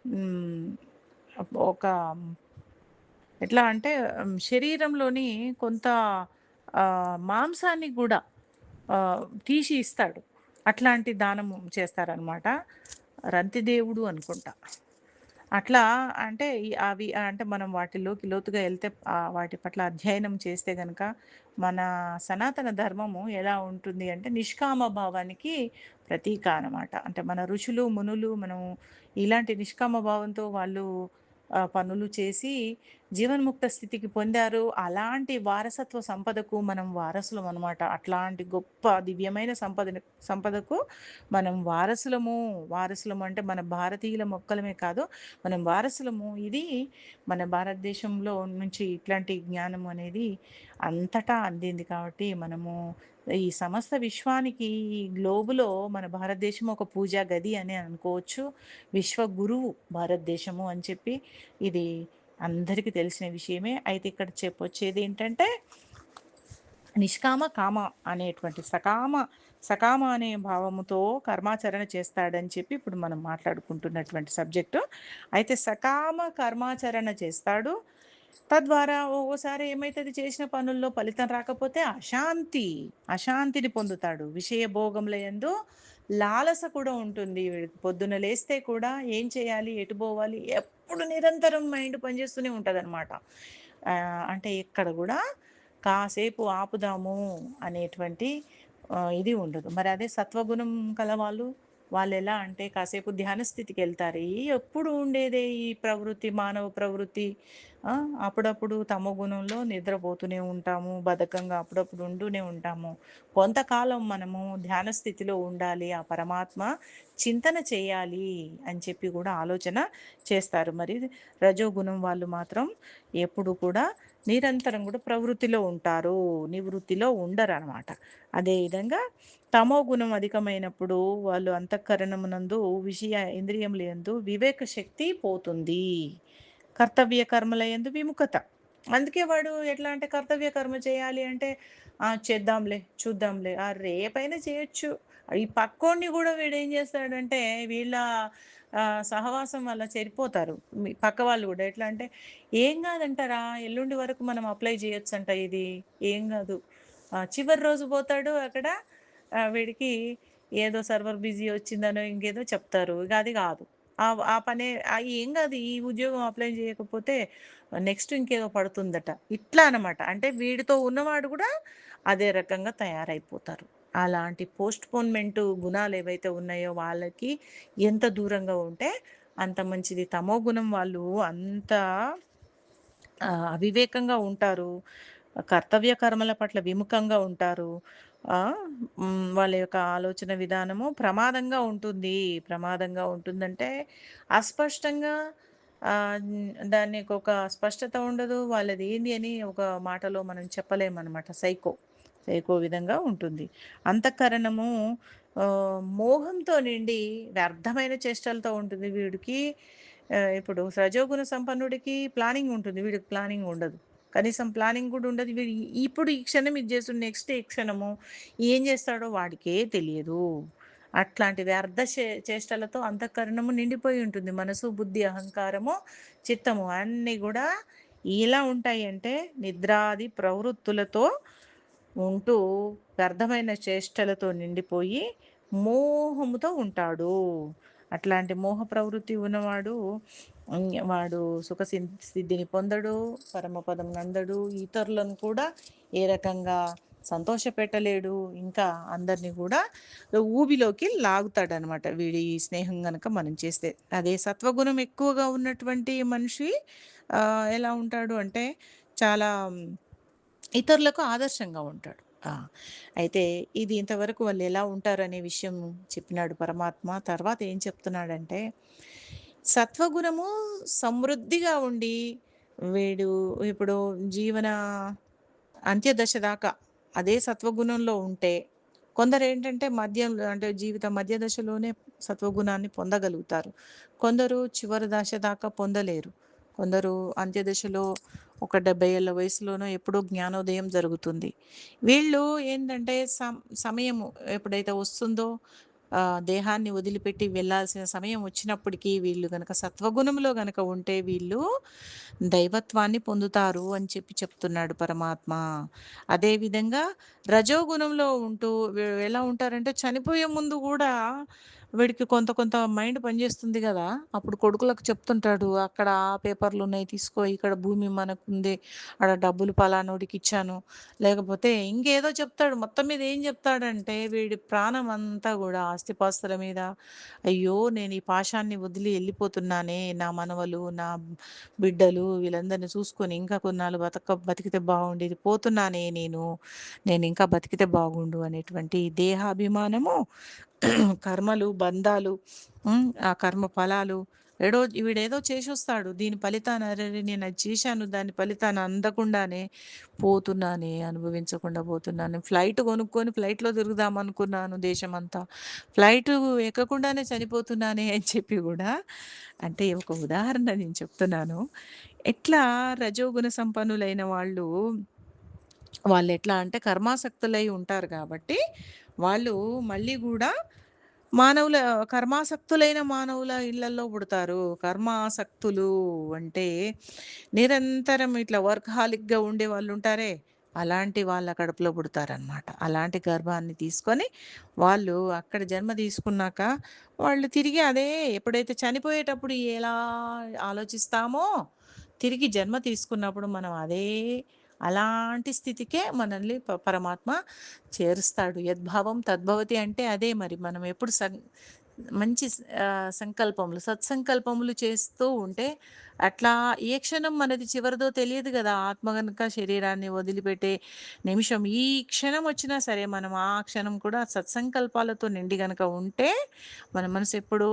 హ్మ్. ఒక ఎట్లా అంటే శరీరంలోని కొంత మాంసాన్ని గూడా తీసి ఇస్తాడు. అట్లాంటి దానము చేస్తారనమాట. రంతిదేవుడు అనుకుంటా. అట్లా అంటే అవి అంటే మనం వాటిలోకి లోతుగా ఎళ్తే వాటి పట్ల అధ్యయనం చేస్తే గనక మన సనాతన ధర్మము ఎలా ఉంటుంది అంటే నిష్కామ భావానికి ప్రతీక అనమాట. అంటే మన ఋషులు, మునులు మనం ఇలాంటి నిష్కామ భావంతో వాళ్ళు పనులు చేసి జీవన్ముక్త స్థితికి పొందారు. అలాంటి వారసత్వ సంపదకు మనం వారసులం అనమాట. అట్లాంటి గొప్ప దివ్యమైన సంపదకు మనం వారసులము. వారసులం అంటే మన భారతీయుల మొక్కలమే కాదు, మనం వారసులము. ఇది మన భారతదేశంలో నుంచి ఇట్లాంటి జ్ఞానం అనేది అంతటా అందింది కాబట్టి మనము ఈ సమస్త విశ్వానికి ఈ గ్లోబులో మన భారతదేశం ఒక పూజా గది అని అనుకోవచ్చు. విశ్వగురువు భారతదేశము అని చెప్పి ఇది అందరికీ తెలిసిన విషయమే. అయితే ఇక్కడ చెప్పొచ్చేదేంటంటే నిష్కామ, కామ అనేటువంటి సకామ అనే భావముతో కర్మాచరణ చేస్తాడని చెప్పి ఇప్పుడు మనం మాట్లాడుకుంటున్నటువంటి సబ్జెక్టు. అయితే సకామ కర్మాచరణ చేస్తాడు. తద్వారా ఒక్కోసారి ఏమైతది చేసిన పనుల్లో ఫలితం రాకపోతే అశాంతిని పొందుతాడు. విషయ భోగముల యందు లాలస కూడా ఉంటుంది. వీడికి పొద్దున్న లేస్తే కూడా ఏం చేయాలి? ఎటు బోవాలి? ఎప్పుడు నిరంతరం మైండ్ పనిచేస్తూనే ఉంటదనమాట. అంటే ఎక్కడ గూడా కాసేపు ఆపుదాము అనేటువంటి ఇది ఉండదు. మరి అదే సత్వగుణం కలవాళ్ళు వాళ్ళెలా అంటే కాసేపు ధ్యాన స్థితికెళ్తారు. ఎప్పుడు ఉండేదే ఈ ప్రవృత్తి, మానవ ప్రవృత్తి. ఆ! అప్పుడప్పుడు తమో గుణంలో నిద్రపోతూనే ఉంటాము. బద్ధకంగా అప్పుడప్పుడు ఉంటూనే ఉంటాము. కొంతకాలం మనము ధ్యాన స్థితిలో ఉండాలి. ఆ పరమాత్మ చింతన చేయాలి అని చెప్పి గూడా ఆలోచన చేస్తారు. మరి రజోగుణం వాళ్ళు మాత్రం ఎప్పుడు కూడా నిరంతరం గూడా ప్రవృత్తిలో ఉంటారు. నివృత్తిలో ఉండరనమాట. అదే విధంగా తమో గుణం అధికమైనప్పుడు వాళ్ళు అంతఃకరణమునందు విషయ ఇంద్రియములయందు వివేక శక్తి పోతుంది. కర్తవ్య కర్మల యందు విముఖత. అందుకే వాడు ఎట్లా అంటే కర్తవ్య కర్మ చేయాలి అంటే చేద్దాంలే, చూద్దాంలే, రేపైనా చేయొచ్చు. ఈ పక్కోడిని గూడా వీడేం చేస్తాడంటే వీళ్ళ సహవాసం వల్ల చెడిపోతారు. పక్క వాళ్ళు గూడా ఎట్లా అంటే ఏం గాదంటారా ఎల్లుండి వరకు మనం అప్లై చేయొచ్చంట ఇది. ఏం గాదు. చివరి రోజు పోతాడు అక్కడ వీడికి ఏదో సర్వర్ బిజీ వచ్చిందనో, ఇంకేదో చెప్తారు. ఇగ అది గాదు. ఆ పనే ఏం గాదు ఈ ఉద్యోగం అప్లై చేయకపోతే నెక్స్ట్ ఇంకేదో పడుతుందట. ఇట్లా అనమాట. అంటే వీడితో ఉన్నవాడు గూడా అదే రకంగా తయారైపోతారు. అలాంటి పోస్ట్‌పోన్‌మెంట్ గుణాలేవైతే ఉన్నాయో వాళ్ళకి ఎంత దూరంగా ఉంటే అంత మంచిది. తమో గుణం వాళ్ళు అంత అవివేకంగా ఉంటారు. కర్తవ్య కర్మల పట్ల విముఖంగా ఉంటారు. వాళ్ళ యొక్క ఆలోచన విధానము ప్రమాదంగా ఉంటుందంటే అస్పష్టంగా దానికొక స్పష్టత ఉండదు. వాళ్ళది ఏంది అని ఒక మాటలో మనం చెప్పలేమనమాట. సైకో విధంగా ఉంటుంది. అంతఃకరణము మోహంతో నిండి వ్యర్థమైన చేష్టలతో ఉంటుంది. వీడికి ఇప్పుడు రజోగుణ సంపన్నుడికి ప్లానింగ్ ఉంటుంది. వీడికి ప్లానింగ్ ఉండదు. కనీసం ప్లానింగ్ గూడా ఉండదు. వీడు ఇప్పుడు ఈ క్షణం ఇది చేస్తుండు. నెక్స్ట్ ఏ క్షణము ఏం చేస్తాడో వాడికే తెలియదు. అట్లాంటి వ్యర్థ చేష్టలతో అంతఃకరణము నిండిపోయి ఉంటుంది. మనసు, బుద్ధి, అహంకారము, చిత్తము అన్నీ గూడా ఎలా ఉంటాయంటే నిద్రాది ప్రవృత్తులతో ఉంటూ వ్యర్థమైన చేష్టలతో నిండిపోయి మోహముతో ఉంటాడు. అట్లాంటి మోహ ప్రవృత్తి ఉన్నవాడు వాడు సిద్ధిని పొందడు, పరమపదం నందడు, ఇతరులను కూడా ఏ రకంగా సంతోషపెట్టలేడు. ఇంకా అందరిని కూడా ఊబిలోకి లాగుతాడనమాట. వీడి స్నేహం గనక మనం చేస్తే. అదే సత్వగుణం ఎక్కువగా ఉన్నటువంటి మనిషి ఎలా ఉంటాడు అంటే చాలా ఇతరులకు ఆదర్శంగా ఉంటాడు. ఆ! అయితే ఇది ఇంతవరకు వాళ్ళెలా ఉంటారనే విషయం చెప్పినాడు పరమాత్మ. తర్వాత ఏం చెప్తున్నాడంటే, సత్వగుణము సమృద్ధిగా ఉండి, వీడు ఇప్పుడు జీవన అంత్యదశ దాకా అదే సత్వగుణంలో ఉంటే, కొందరేంటంటే మధ్యంలో అంటే జీవిత మధ్య దశలోనే సత్వగుణాన్ని పొందగలుగుతారు. కొందరు చివరి దశ దాకా పొందలేరు. కొందరు అంత్యదశలో ఒక 70 ఏళ్ల వయసులోనో ఎప్పుడో జ్ఞానోదయం జరుగుతుంది. వీళ్ళు ఏంటంటే సమయము ఎప్పుడైతే వస్తుందో దేహాన్ని వదిలిపెట్టి వెళ్ళాల్సిన సమయం వచ్చినప్పటికీ వీళ్ళు గనక సత్వగుణంలో గనక ఉంటే వీళ్ళు దైవత్వాన్ని పొందుతారు అని చెప్తున్నాడు పరమాత్మ. అదేవిధంగా రజోగుణంలో ఉంటూ ఎలా ఉంటారంటే చనిపోయే ముందు గూడా వీడికి కొంత కొంత మైండ్ పనిచేస్తుంది గదా! అప్పుడు కొడుకులకు చెప్తుంటాడు. అక్కడ ఆ పేపర్‌లున్నాయి తీసుకో, ఇక్కడ భూమి మనకుంది, ఆడ డబ్బులు పలానోడికిచ్చాను. లేకపోతే ఇంకేదో చెప్తాడు. మొత్తం మీద ఏం చెప్తాడంటే వీడి ప్రాణం అంతా గూడా ఆస్తిపాస్తుల మీద, అయ్యో! నేను ఈ పాశాన్ని వదిలి ఎళ్ళిపోతున్నానే, నా మనవలు, నా బిడ్డలు వీళ్ళందరిని చూసుకొని ఇంకా కొన్నాళ్ళు బతికితే బాగుండేది. పోతున్నానే నేను. నేనింకా బతికితే బాగుండు అనేటువంటి దేహాభిమానము, కర్మలు, బంధాలు, ఆ కర్మ ఫలాలు వీడేదో చేసొస్తాడు. దీని ఫలితాన అరెరే! నేనది చేశాను. దాని ఫలితాన అందకుండానే పోతున్నానే, అనుభవించకుండా పోతున్నాను. ఫ్లైట్ కొనుక్కొని ఫ్లైట్‌లో తిరుగుదామనుకున్నాను దేశమంతా. ఫ్లైటు ఎక్కకుండానే చనిపోతున్నానే అని చెప్పి గూడా అంటే ఒక ఉదాహరణ నేను చెప్తున్నాను. ఎట్లా రజోగుణ సంపన్నులైన వాళ్ళెట్లా అంటే కర్మాసక్తులై ఉంటారు గాబట్టి, వాళ్ళు మళ్ళీ గూడా మానవుల కర్మాసక్తులైన మానవుల ఇళ్ళల్లో పుడతారు. కర్మాసక్తులు అంటే నిరంతరం ఇట్లా వర్క్‌హాలిక్‌గా ఉండే వాళ్ళుంటారే, అలాంటి వాళ్ళ కడుపులో పుడతారనమాట. అలాంటి గర్భాన్ని తీసుకొని వాళ్ళు అక్కడ జన్మ తీసుకున్నాక, వాళ్ళు తిరిగి అదే ఎప్పుడైతే చనిపోయేటప్పుడు ఎలా ఆలోచిస్తామో, తిరిగి జన్మ తీసుకున్నప్పుడు మనం అలాంటి స్థితికే మనల్ని పరమాత్మ చేరుస్తాడు. యద్భావం తద్భవతి అంటే అదే మరి. మనం ఎప్పుడు మంచి సంకల్పములు, సత్సంకల్పములు చేస్తూ ఉంటే అట్లా ఏ క్షణం మనది చివరిదో తెలియదు గదా! ఆత్మ గనక శరీరాన్ని వదిలిపెట్టే నిమిషం ఈ క్షణం వచ్చినా సరే మనం ఆ క్షణం కూడా సత్సంకల్పాలతో నిండి గనక ఉంటే మన మనసు ఎప్పుడూ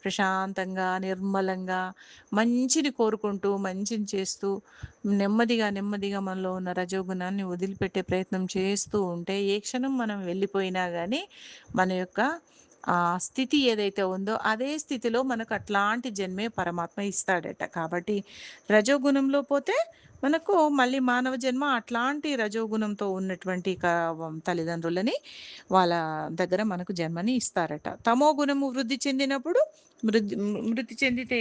ప్రశాంతంగా, నిర్మలంగా, మంచిని కోరుకుంటూ, మంచిని చేస్తూ నెమ్మదిగా, నెమ్మదిగా మనలో ఉన్న రజోగుణాన్ని వదిలిపెట్టే ప్రయత్నం చేస్తూ ఉంటే, ఏ క్షణం మనం వెళ్ళిపోయినా గానీ, మన యొక్క స్థితి ఏదైతే ఉందో, అదే స్థితిలో మనకు అట్లాంటి జన్మే పరమాత్మ ఇస్తాడట. కాబట్టి రజోగుణంలో పోతే మనకు మళ్ళీ మానవ జన్మ అట్లాంటి రజోగుణంతో ఉన్నటువంటి తల్లిదండ్రులని వాళ్ళ దగ్గర మనకు జన్మని ఇస్తారట. తమో గుణము వృద్ధి చెందినప్పుడు మృతి చెందితే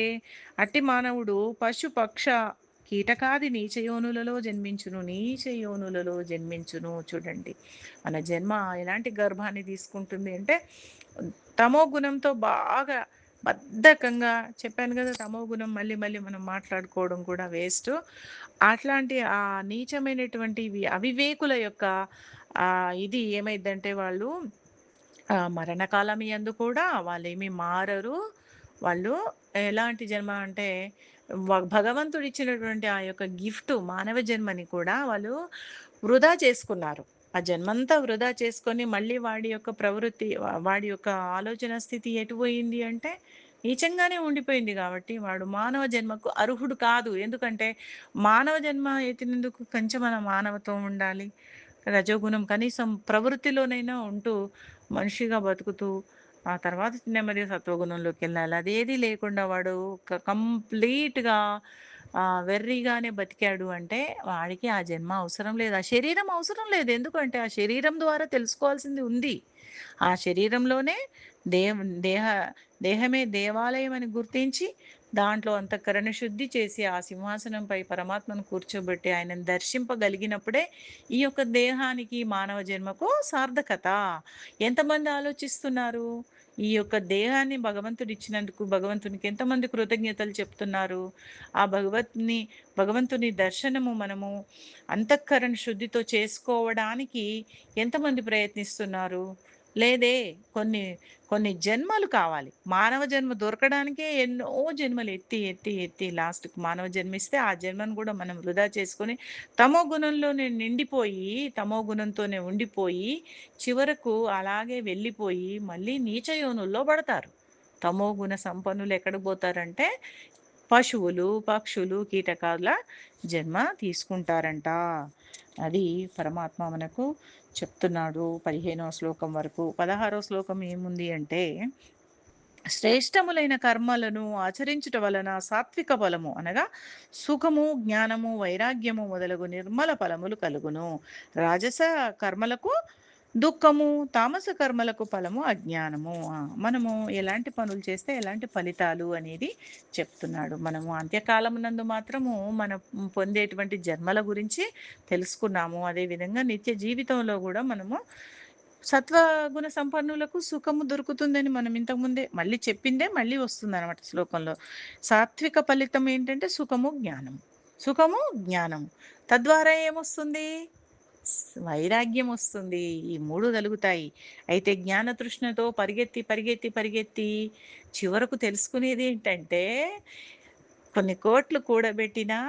అట్టి మానవుడు పశు, పక్ష, కీటకాది నీచయోనులలో జన్మించును. నీచయోనులలో జన్మించును. చూడండి. మన జన్మ ఎలాంటి గర్భాన్ని తీసుకుంటుంది అంటే, తమో గుణంతో బాగా బద్ధకంగా చెప్పాను గదా! తమో గుణం మళ్ళీ మళ్ళీ మనం మాట్లాడుకోవడం కూడా వేస్టు. అట్లాంటి నీచమైనటువంటి అవివేకుల యొక్క ఇది ఏమైద్దంటే వాళ్ళు మరణకాలం యందు కూడా వాళ్ళేమి మారరు. వాళ్ళు ఎలాంటి జన్మ అంటే భగవంతుడిచ్చినటువంటి ఆ యొక్క గిఫ్ట్ మానవ జన్మని కూడా వాళ్ళు వృధా చేసుకున్నారు. ఆ జన్మంతా వృధా చేసుకొని మళ్ళీ వాడి యొక్క ప్రవృత్తి వాడి యొక్క ఆలోచన స్థితి ఎటు పోయింది అంటే నీచంగానే ఉండిపోయింది గాబట్టి వాడు మానవ జన్మకు అర్హుడు కాదు. ఎందుకంటే మానవ జన్మ ఎత్తినందుకు కొంచెం మన మానవత్వం ఉండాలి. రజోగుణం కనీసం ప్రవృత్తిలోనైనా ఉంటూ మనిషిగా బతుకుతూ, ఆ తర్వాత నెమ్మదిగా సత్వగుణంలోకెళ్ళాలి. అదేదీ లేకుండా వాడు కంప్లీట్‌గా వెర్రిగానే బతికాడు అంటే, వాడికి ఆ జన్మ అవసరం లేదు. ఆ శరీరం అవసరం లేదు. ఎందుకంటే, ఆ శరీరం ద్వారా తెలుసుకోవాల్సింది ఉంది. ఆ శరీరంలోనే దేవ్ దేహ దేహమే దేవాలయం అని గుర్తించి, దాంట్లో అంతఃకరణ శుద్ధి చేసి, ఆ సింహాసనంపై పరమాత్మను కూర్చోబెట్టి, ఆయనను దర్శింపగలిగినప్పుడే, ఈ యొక్క దేహానికి, మానవ జన్మకు సార్థకత. ఎంతమంది ఆలోచిస్తున్నారు? ఈ యొక్క దేహాన్ని భగవంతుడిచ్చినందుకు భగవంతునికి ఎంతమంది కృతజ్ఞతలు చెప్తున్నారు? ఆ భగవంతుని దర్శనము మనము అంతఃకరణ శుద్ధితో చేసుకోవడానికి ఎంతమంది ప్రయత్నిస్తున్నారు? లేదే. కొన్ని కొన్ని జన్మలు కావాలి. మానవ జన్మ దొరకడానికే ఎన్నో జన్మలు ఎత్తి, ఎత్తి, ఎత్తి లాస్ట్‌కి మానవ జన్మిస్తే ఆ జన్మను గూడా మనం వృధా చేసుకొని తమో గుణంలోనే నిండిపోయి, తమో గుణంతోనే ఉండిపోయి, చివరకు అలాగే వెళ్ళిపోయి మళ్ళీ నీచ యోనుల్లో పడతారు. తమో గుణ సంపన్నులు ఎక్కడికి పోతారంటే పశువులు, పక్షులు, కీటకాల జన్మ తీసుకుంటారంట. అది పరమాత్మ మనకు చెప్తున్నాడు 15వ శ్లోకం వరకు. 16వ శ్లోకం ఏముంది అంటే శ్రేష్టములైన కర్మలను ఆచరించుట వలన సాత్విక ఫలము అనగా సుఖము, జ్ఞానము, వైరాగ్యము మొదలగు నిర్మల ఫలములు కలుగును. రాజస కర్మలకు దుఃఖము, తామస కర్మలకు ఫలము అజ్ఞానము. మనము ఎలాంటి పనులు చేస్తే ఎలాంటి ఫలితాలు అనేది చెప్తున్నాడు. మనము అంత్యకాలమునందు మాత్రము మనం పొందేటువంటి జన్మల గురించి తెలుసుకున్నాము. అదేవిధంగా నిత్య జీవితంలో కూడా మనము సత్వగుణ సంపన్నులకు సుఖము దొరుకుతుందని మనం ఇంతకుముందే మళ్ళీ చెప్పిందే మళ్ళీ వస్తుందనమాట శ్లోకంలో. సాత్విక ఫలితం ఏంటంటే సుఖము, జ్ఞానము. సుఖము, జ్ఞానము. తద్వారా ఏమొస్తుంది? వైరాగ్యం వస్తుంది. ఈ 3 కలుగుతాయి. అయితే జ్ఞాన తృష్ణతో పరిగెత్తి, పరిగెత్తి, పరిగెత్తి చివరకు తెలుసుకునేదేంటంటే కొన్ని కోట్లు కూడబెట్టినా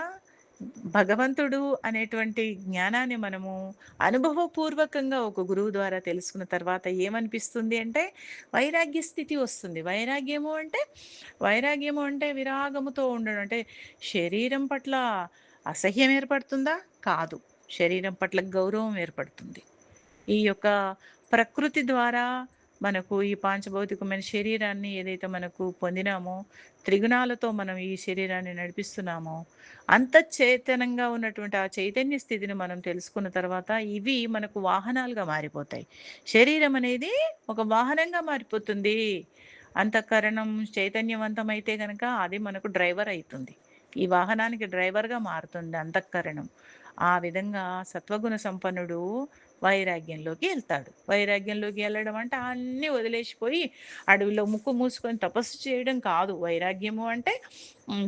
భగవంతుడు అనేటువంటి జ్ఞానాన్ని మనము అనుభవపూర్వకంగా ఒక గురువు ద్వారా తెలుసుకున్న తర్వాత ఏమనిపిస్తుంది అంటే వైరాగ్య స్థితి వస్తుంది. వైరాగ్యము అంటే విరాగముతో ఉండడం. అంటే శరీరం పట్ల అసహ్యం ఏర్పడుతుందా? కాదు. శరీరం పట్ల గౌరవం ఏర్పడుతుంది. ఈ యొక్క ప్రకృతి ద్వారా మనకు ఈ పాంచభౌతికమైన శరీరాన్ని ఏదైతే మనకు పొందినామో, త్రిగుణాలతో మనం ఈ శరీరాన్ని నడిపిస్తున్నామో, అంతఃచేతనంగా ఉన్నటువంటి ఆ చైతన్య స్థితిని మనం తెలుసుకున్న తర్వాత ఇవి మనకు వాహనాలుగా మారిపోతాయి. శరీరం అనేది ఒక వాహనంగా మారిపోతుంది. అంతఃకరణం చైతన్యవంతమైతే గనక అది మనకు డ్రైవర్ అయితుంది. ఈ వాహనానికి డ్రైవర్‌గా మారుతుంది అంతఃకరణం. ఆ విధంగా సత్వగుణ సంపన్నుడు వైరాగ్యంలోకి ఎళ్తాడు. వైరాగ్యంలోకి ఎళ్ళడం అంటే అన్నీ వదిలేసిపోయి అడవిలో ముక్కు మూసుకొని తపస్సు చేయడం కాదు. వైరాగ్యము అంటే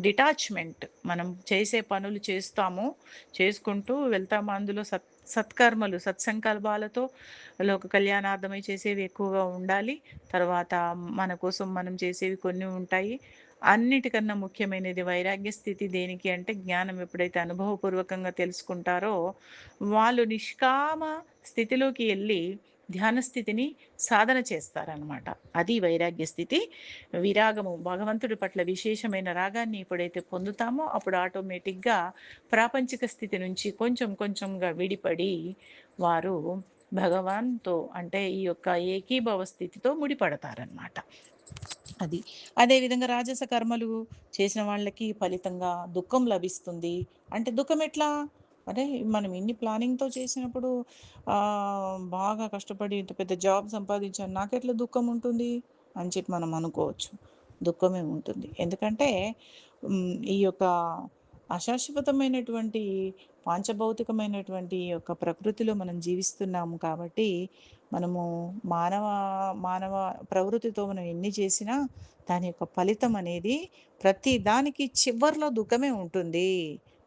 డిటాచ్‌మెంట్. మనం చేసే పనులు చేస్తాము. చేసుకుంటూ వెళ్తాము. అందులో సత్కర్మలు, సత్సంకల్పాలతో లోక కళ్యాణార్థమై చేసేవి ఎక్కువగా ఉండాలి. తర్వాత మన కోసం మనం చేసేవి కొన్ని ఉంటాయి. అన్నిటికన్నా ముఖ్యమైనది వైరాగ్య స్థితి దేనికి అంటే జ్ఞానం ఎప్పుడైతే అనుభవపూర్వకంగా తెలుసుకుంటారో వాళ్ళు నిష్కామ స్థితిలోకి ఎళ్ళి ధ్యాన స్థితిని సాధన చేస్తారనమాట. అది వైరాగ్య స్థితి. విరాగము భగవంతుడి పట్ల విశేషమైన రాగాన్ని ఎప్పుడైతే పొందుతామో అప్పుడు ఆటోమేటిక్‌గా ప్రాపంచిక స్థితి నుంచి కొంచెం కొంచెంగా విడిపడి వారు భగవాన్‌తో అంటే ఈ యొక్క ఏకీభవ స్థితితో ముడిపడతారనమాట. అది. అదే విధంగా రాజస కర్మలు చేసిన వాళ్ళకి ఫలితంగా దుఃఖం లభిస్తుంది. అంటే దుఃఖం ఎట్లా? అరే! మనం ఇన్ని ప్లానింగ్‌తో చేసినప్పుడు బాగా కష్టపడి ఇంత పెద్ద జాబ్ సంపాదించాను. నాకెట్లా దుఃఖం ఉంటుంది? అని చెప్పి మనం అనుకోవచ్చు. దుఃఖమే ఉంటుంది. ఎందుకంటే ఈ యొక్క అశాశ్వతమైనటువంటి పాంచభౌతికమైనటువంటి ఈ యొక్క ప్రకృతిలో మనం జీవిస్తున్నాము కాబట్టి మనము మానవ మానవ ప్రవృత్తితో మనం ఎన్ని చేసినా దాని యొక్క ఫలితం అనేది ప్రతి దానికి చివర్లో దుఃఖమే ఉంటుంది.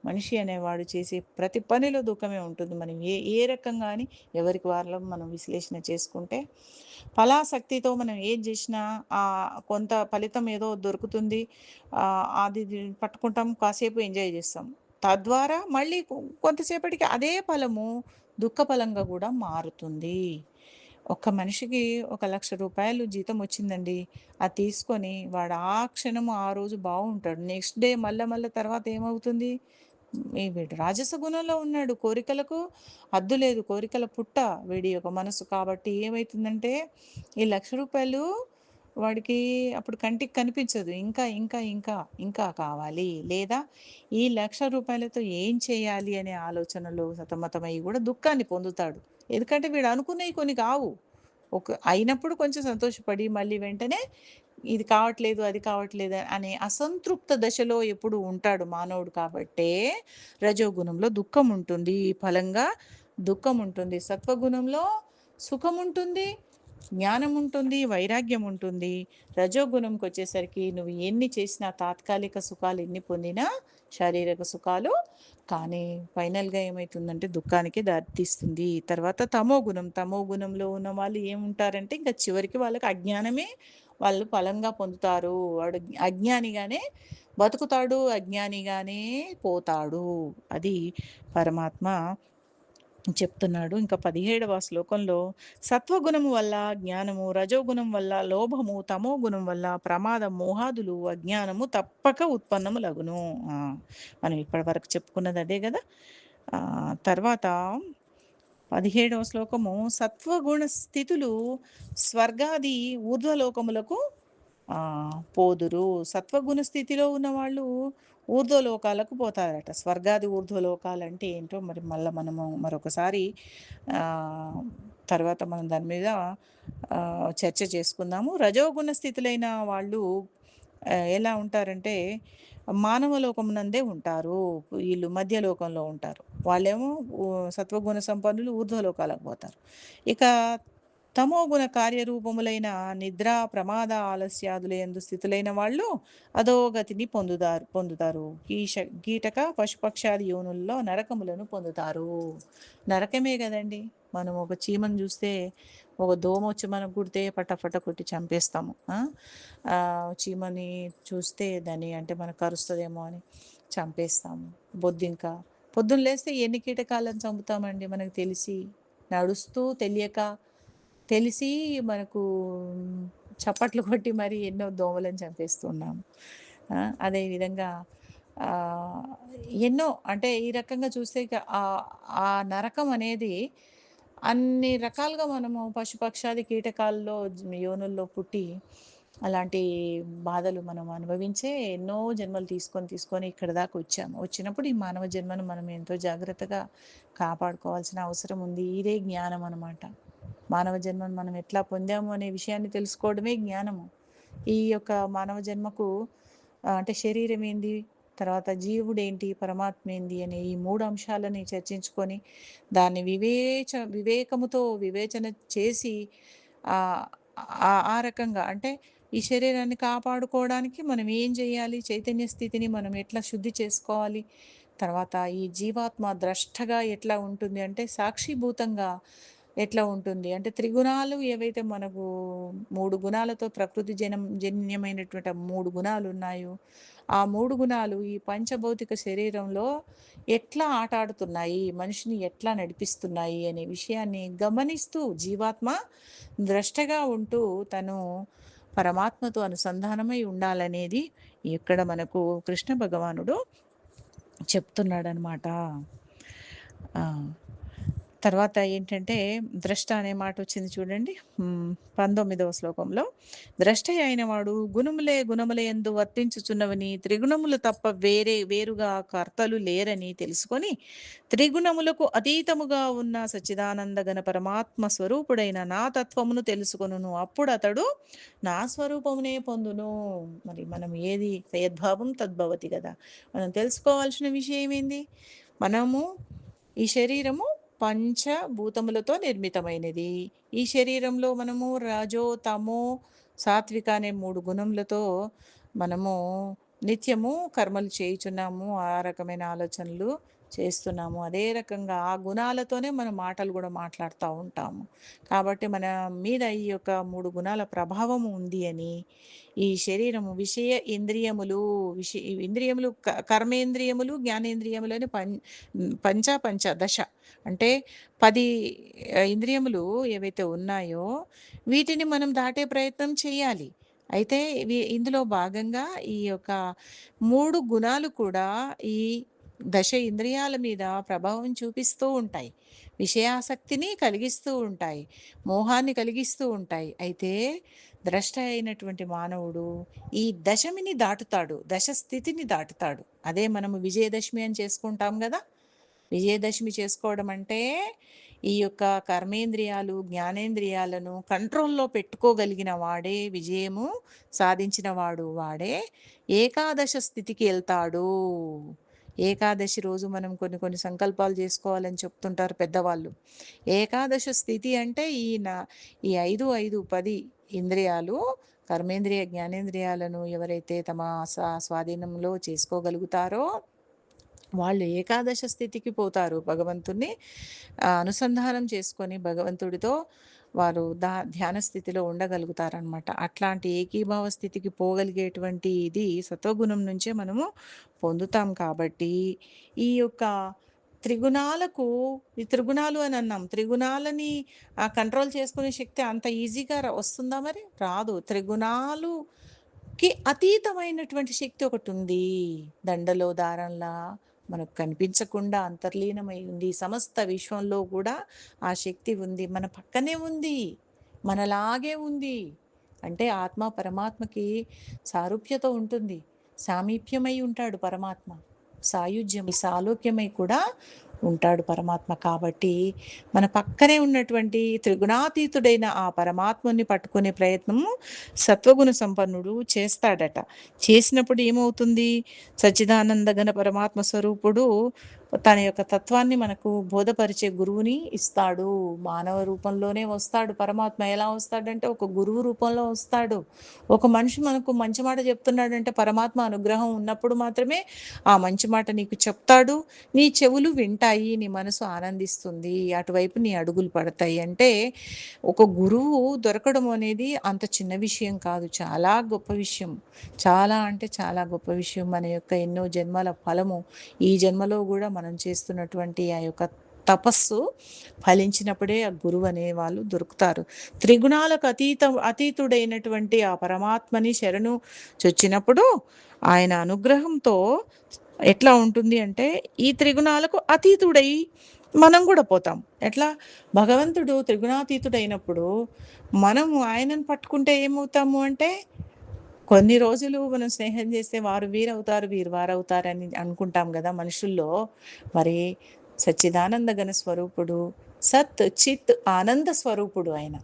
మనిషి అనేవాడు చేసే ప్రతి పనిలో దుఃఖమే ఉంటుంది. మనం ఏ ఏ రకంగా అని ఎవరికి వాళ్ళం మనం విశ్లేషణ చేసుకుంటే ఫలాసక్తితో మనం ఏది చేసినా కొంత ఫలితం ఏదో దొరుకుతుంది. అది పట్టుకుంటాం, కాసేపు ఎంజాయ్ చేస్తాం. తద్వారా మళ్ళీ కొంతసేపటికి అదే ఫలము దుఃఖ ఫలంగా కూడా మారుతుంది. ఒక మనిషికి ఒక ₹1,00,000 జీతం వచ్చిందండి. అది తీసుకొని వాడు ఆ క్షణము ఆ రోజు బాగుంటాడు. నెక్స్ట్ డే మళ్ళా తర్వాత ఏమవుతుంది? వీడు రాజస గుణంలో ఉన్నాడు. కోరికలకు హద్దు లేదు. కోరికల పుట్ట వీడి యొక్క మనసు. కాబట్టి ఏమైతుందంటే ఈ ₹1,00,000 వాడికి అప్పుడు కంటికి కనిపించదు. ఇంకా కావాలి. లేదా ఈ ₹1,00,000తో ఏం చేయాలి అనే ఆలోచనలో సతమతమయ్యి కూడా దుఃఖాన్ని పొందుతాడు. ఎందుకంటే వీడు అనుకున్నయి కొన్ని కావు. అయినప్పుడు కొంచెం సంతోషపడి మళ్ళీ వెంటనే ఇది కావట్లేదు, అది కావట్లేదు అనే అసంతృప్త దశలో ఎప్పుడు ఉంటాడు మానవుడు కాబట్టే రజోగుణంలో దుఃఖం ఉంటుంది. ఫలంగా దుఃఖం ఉంటుంది. సత్వగుణంలో సుఖం ఉంటుంది. జ్ఞానం ఉంటుంది. వైరాగ్యం ఉంటుంది. రజోగుణంకొచ్చేసరికి నువ్వు ఎన్ని చేసినా తాత్కాలిక సుఖాలు ఎన్ని పొందినా శారీరక సుఖాలు కానీ ఫైనల్‌గా ఏమైతుందంటే దుఃఖానికి దారితీస్తుంది. తర్వాత తమో గుణంలో ఉన్న వాళ్ళు ఏముంటారంటే ఇంక చివరికి వాళ్ళకి అజ్ఞానమే వాళ్ళు ఫలంగా పొందుతారు. వాడు అజ్ఞానిగానే బతుకుతాడు. అజ్ఞానిగానే పోతాడు. అది పరమాత్మ చెప్తున్నాడు. ఇంకా 17వ శ్లోకంలో సత్వగుణము వల్ల జ్ఞానము, రజోగుణం వల్ల లోభము, తమో గుణం వల్ల ప్రమాదం, మోహాదులు, అజ్ఞానము తప్పక ఉత్పన్నములగును. ఆ! మనం ఇప్పటివరకు చెప్పుకున్నది అదే గదా! తర్వాత 17వ శ్లోకము సత్వగుణ స్థితులు స్వర్గాది ఊర్ధ్వలోకములకు పోదురు. సత్వగుణ స్థితిలో ఉన్నవాళ్ళు ఊర్ధ్వలోకాలకు పోతారట. స్వర్గాది ఊర్ధ్వలోకాలంటే ఏంటో మరి మళ్ళా మనము మరొకసారి ఆహ్, తర్వాత మనం దాని మీద చర్చ చేసుకుందాము. రజోగుణ స్థితులైన వాళ్ళు ఎలా ఉంటారంటే మానవ లోకమునందే ఉంటారు. వీళ్ళు మధ్యలోకంలో ఉంటారు. వాళ్ళేమో సత్వగుణ సంపన్నులు ఊర్ధ్వలోకాలకు పోతారు. ఇక తమోగుణ కార్యరూపములైన నిద్ర, ప్రమాద, ఆలస్యాదులయందు స్థితులైన వాళ్ళు అధోగతిని పొందుతారు. కీటక, పశుపక్షాది యోనుల్లో నరకములను పొందుతారు. నరకమే గదండీ! మనం ఒక చీమను జూస్తే, ఒక దోమొచ్చి మనకు కుడితే పటపట కొట్టి చంపేస్తాము. చీమని చూస్తే దాన్ని అంటే మనకు కరుస్తదేమో అని చంపేస్తాము. బొద్దింక. పొద్దున లేస్తే ఎన్ని కీటకాలను చంపుతామండి మనకు తెలిసి. నడుస్తూ తెలియక తెలిసి మనకు చప్పట్లు కొట్టి మరి ఎన్నో దోమలను చంపేస్తున్నాము. అదే విధంగా ఆహ్, ఎన్నో అంటే ఈ రకంగా చూస్తే ఇక ఆ నరకం అనేది అన్ని రకాలుగా మనము పశుపక్షాది కీటకాల్లో యోనుల్లో పుట్టి అలాంటి బాధలు మనం అనుభవించే ఎన్నో జన్మలు తీసుకొని ఇక్కడి దాకా వచ్చాము. వచ్చినప్పుడు ఈ మానవ జన్మను మనం ఎంతో జాగ్రత్తగా కాపాడుకోవాల్సిన అవసరం ఉంది. ఇదే జ్ఞానం అనమాట. మానవ జన్మను మనం ఎట్లా పొందాము అనే విషయాన్ని తెలుసుకోవడమే జ్ఞానము. ఈ యొక్క మానవ జన్మకు అంటే శరీరం ఏంది, తర్వాత జీవుడేంటి, పరమాత్మ ఏంది అనే ఈ 3 అంశాలని చర్చించుకొని దాన్ని వివేకముతో వివేచన చేసి ఆహ్, ఆ రకంగా అంటే ఈ శరీరాన్ని కాపాడుకోవడానికి మనం ఏం చేయాలి? చైతన్య స్థితిని మనం ఎట్లా శుద్ధి చేసుకోవాలి? తర్వాత ఈ జీవాత్మ ద్రష్టగా ఎట్లా ఉంటుంది అంటే సాక్షిభూతంగా ఎట్లా ఉంటుంది అంటే త్రిగుణాలు ఏవైతే మనకు 3 గుణాలతో ప్రకృతి జన్యమైనటువంటి 3 గుణాలు ఉన్నాయో ఆ 3 గుణాలు ఈ పంచభౌతిక శరీరంలో ఎట్లా ఆటాడుతున్నాయి, మనిషిని ఎట్లా నడిపిస్తున్నాయి అనే విషయాన్ని గమనిస్తూ జీవాత్మ ద్రష్టగా ఉంటూ తను పరమాత్మతో అనుసంధానమై ఉండాలనేది ఇక్కడ మనకు కృష్ణ భగవానుడు చెప్తున్నాడనమాట. ఆ! తర్వాత ఏంటంటే ద్రష్ట అనే మాటొచ్చింది చూడండి. 19వ శ్లోకంలో. ద్రష్ట అయినవాడు గుణములయందు వర్తించుచున్నవని త్రిగుణములు తప్ప వేరుగా కర్తలు లేరని తెలుసుకొని త్రిగుణములకు అతీతముగా ఉన్న సచ్చిదానంద ఘన పరమాత్మ స్వరూపుడైన నా తత్వమును తెలుసుకొనును. అప్పుడతడు నా స్వరూపమునే పొందును. మరి మనం ఏది యద్భావం తద్భవతి గదా! మనం తెలుసుకోవాల్సిన విషయం ఏంది? మనము ఈ శరీరము పంచభూతములతో నిర్మితమైనది. ఈ శరీరంలో మనము రజో, తమో, సాత్విక అనే 3 గుణములతో మనము నిత్యము కర్మలు చేయుచున్నాము. ఆ రకమైన ఆలోచనలు చేస్తున్నాము. అదే రకంగా ఆ గుణాలతోనే మనం మాటలు గూడా మాట్లాడుతా ఉంటాము. కాబట్టి మన మీద ఈ యొక్క 3 గుణాల ప్రభావం ఉంది అని, ఈ శరీరము విషయ ఇంద్రియములు, ఇంద్రియములు కర్మేంద్రియములు, జ్ఞానేంద్రియములు అని పంచ అంటే 10 ఇంద్రియములు ఏవైతే ఉన్నాయో వీటిని మనం దాటే ప్రయత్నం చేయాలి. అయితే ఇందులో భాగంగా ఈ యొక్క 3 గుణాలు కూడా ఈ దశ ఇంద్రియాల మీద ప్రభావం చూపిస్తూ ఉంటాయి. విషయాసక్తిని కలిగిస్తూ ఉంటాయి. మోహాన్ని కలిగిస్తూ ఉంటాయి. అయితే ద్రష్ట అయినటువంటి మానవుడు ఈ దశమిని దాటుతాడు. దశ స్థితిని దాటుతాడు. అదే మనము విజయదశమి అని చేసుకుంటాం గదా! విజయదశమి చేసుకోవడం అంటే ఈ యొక్క కర్మేంద్రియాలు, జ్ఞానేంద్రియాలను కంట్రోల్‌లో పెట్టుకోగలిగిన వాడే విజయము సాధించిన వాడే ఏకాదశ స్థితికి ఎళ్తాడు. ఏకాదశి రోజు మనం కొన్ని కొన్ని సంకల్పాలు చేసుకోవాలని చెప్తుంటారు పెద్దవాళ్ళు. ఏకాదశ స్థితి అంటే ఈ 5, 5, 10 ఇంద్రియాలు కర్మేంద్రియ, జ్ఞానేంద్రియాలను ఎవరైతే తమ స్వాధీనంలో చేసుకోగలుగుతారో వాళ్ళు ఏకాదశ స్థితికి పోతారు. భగవంతుడిని అనుసంధానం చేసుకొని భగవంతుడితో వారు ధ్యాన స్థితిలో ఉండగలుగుతారనమాట. అట్లాంటి ఏకీభావ స్థితికి పోగలిగేటువంటి ఇది సత్వగుణం నుంచే మనము పొందుతాం కాబట్టి, ఈ యొక్క త్రిగుణాలకు ఈ త్రిగుణాలు అని అన్నాం. త్రిగుణాలని కంట్రోల్ చేసుకునే శక్తి అంత ఈజీగా వస్తుందా మరి? రాదు. త్రిగుణాలుకి అతీతమైనటువంటి శక్తి ఒకటుంది. దండలో దారంలా మనకు కనిపించకుండా అంతర్లీనమై ఉంది. సమస్త విశ్వంలో కూడా ఆ శక్తి ఉంది. మన పక్కనే ఉంది. మనలాగే ఉంది. అంటే ఆత్మ పరమాత్మకి సారూప్యత ఉంటుంది. సామీప్యమై ఉంటాడు పరమాత్మ. సాయుజ్యం, సాలోక్యమై కూడా ఉంటాడు పరమాత్మ. కాబట్టి మన పక్కనే ఉన్నటువంటి త్రిగుణాతీతుడైన ఆ పరమాత్మని పట్టుకునే ప్రయత్నము సత్వగుణ సంపన్నుడు చేస్తాడట. చేసినప్పుడు ఏమవుతుంది? సచ్చిదానంద ఘన పరమాత్మ స్వరూపుడు తన యొక్క తత్వాన్ని మనకు బోధపరిచే గురువుని ఇస్తాడు. మానవ రూపంలోనే వస్తాడు పరమాత్మ. ఎలా వస్తాడంటే ఒక గురువు రూపంలో వస్తాడు. ఒక మనిషి మనకు మంచి మాట చెప్తున్నాడంటే పరమాత్మ అనుగ్రహం ఉన్నప్పుడు మాత్రమే ఆ మంచి మాట నీకు చెప్తాడు. నీ చెవులు వింటాయి. నీ మనసు ఆనందిస్తుంది. అటువైపు నీ అడుగులు పడతాయి. అంటే ఒక గురువు దొరకడం అనేది అంత చిన్న విషయం కాదు. చాలా గొప్ప విషయం. చాలా అంటే చాలా గొప్ప విషయం. మన యొక్క ఎన్నో జన్మల ఫలము ఈ జన్మలో గూడా మనం చేస్తున్నటువంటి ఆ యొక్క తపస్సు ఫలించినప్పుడే ఆ గురువు అనే వాళ్ళు దొరుకుతారు. త్రిగుణాలకు అతీతుడైనటువంటి ఆ పరమాత్మని శరణు చొచ్చినప్పుడు ఆయన అనుగ్రహంతో ఎట్లా ఉంటుంది అంటే ఈ త్రిగుణాలకు అతీతుడై మనం కూడా పోతాం. ఎట్లా? భగవంతుడు త్రిగుణాతీతుడైనప్పుడు మనము ఆయనను పట్టుకుంటే ఏమవుతాము అంటే కొన్ని రోజులు మనం స్నేహం చేస్తే వారు వీరవుతారు, వీరు వారవుతారని అనుకుంటాం గదా మనుషుల్లో. మరి సచ్చిదానంద ఘన స్వరూపుడు, సత్, చిత్, ఆనంద స్వరూపుడు ఆయన.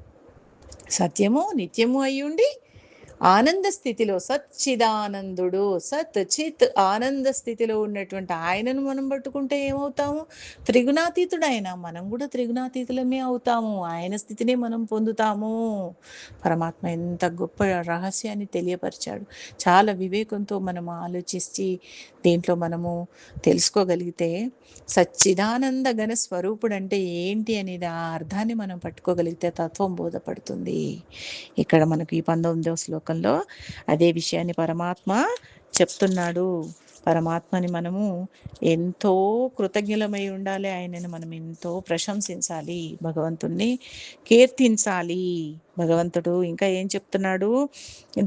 సత్యము, నిత్యము అయ్యుండి ఆనంద స్థితిలో సచ్చిదానందుడు, సత్, చిత్, ఆనంద స్థితిలో ఉన్నటువంటి ఆయనను మనం పట్టుకుంటే ఏమవుతాము? త్రిగుణాతీతుడాయన. మనం కూడా త్రిగుణాతీతులమే అవుతాము. ఆయన స్థితినే మనం పొందుతాము. పరమాత్మ ఎంత గొప్ప రహస్యాన్ని తెలియపరిచాడు. చాలా వివేకంతో మనం ఆలోచించి దీంట్లో మనము తెలుసుకోగలిగితే సచ్చిదానంద ఘన స్వరూపుడు అంటే ఏంటి అనేది ఆ అర్థాన్ని మనం పట్టుకోగలిగితే తత్వం బోధపడుతుంది. ఇక్కడ మనకు ఈ 19వ శ్లోకంలో అదే విషయాన్ని పరమాత్మ చెప్తున్నాడు. పరమాత్మని మనము ఎంతో కృతజ్ఞులమై ఉండాలి. ఆయనను మనం ఎంతో ప్రశంసించాలి. భగవంతుణ్ణి కీర్తించాలి. భగవంతుడు ఇంకా ఏం చెప్తున్నాడు?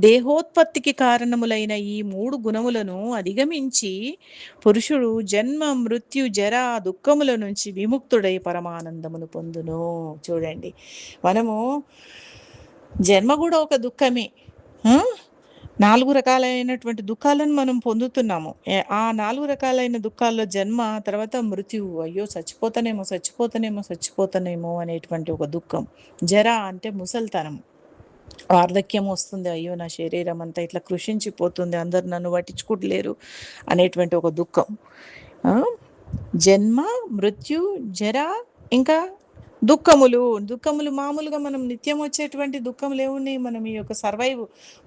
దేహోత్పత్తికి కారణములైన ఈ 3 గుణములను అధిగమించి పురుషుడు జన్మ, మృత్యు, జర, దుఃఖముల నుంచి విముక్తుడై పరమానందమును పొందును. చూడండి, మనము జన్మ కూడా ఒక దుఃఖమే. ఆ? 4 రకాలైనటువంటి దుఃఖాలను మనం పొందుతున్నాము. ఆ 4 రకాలైన దుఃఖాల్లో జన్మ, తర్వాత మృత్యువు. అయ్యో చచ్చిపోతానేమో, చచ్చిపోతానేమో, చచ్చిపోతానేమో అనేటువంటి ఒక దుఃఖం. జర అంటే ముసల్తనం. వార్ధక్యం వస్తుంది. అయ్యో నా శరీరం అంతా ఇట్లా కృషించిపోతుంది, అందరు నన్ను పట్టించుకోవట్లేరు అనేటువంటి ఒక దుఃఖం. ఆ? జన్మ, మృత్యు, జర, ఇంకా దుఃఖములు. దుఃఖములు మామూలుగా మనం నిత్యం వచ్చేటువంటి దుఃఖములు ఏమున్నాయి? మనం ఈ యొక్క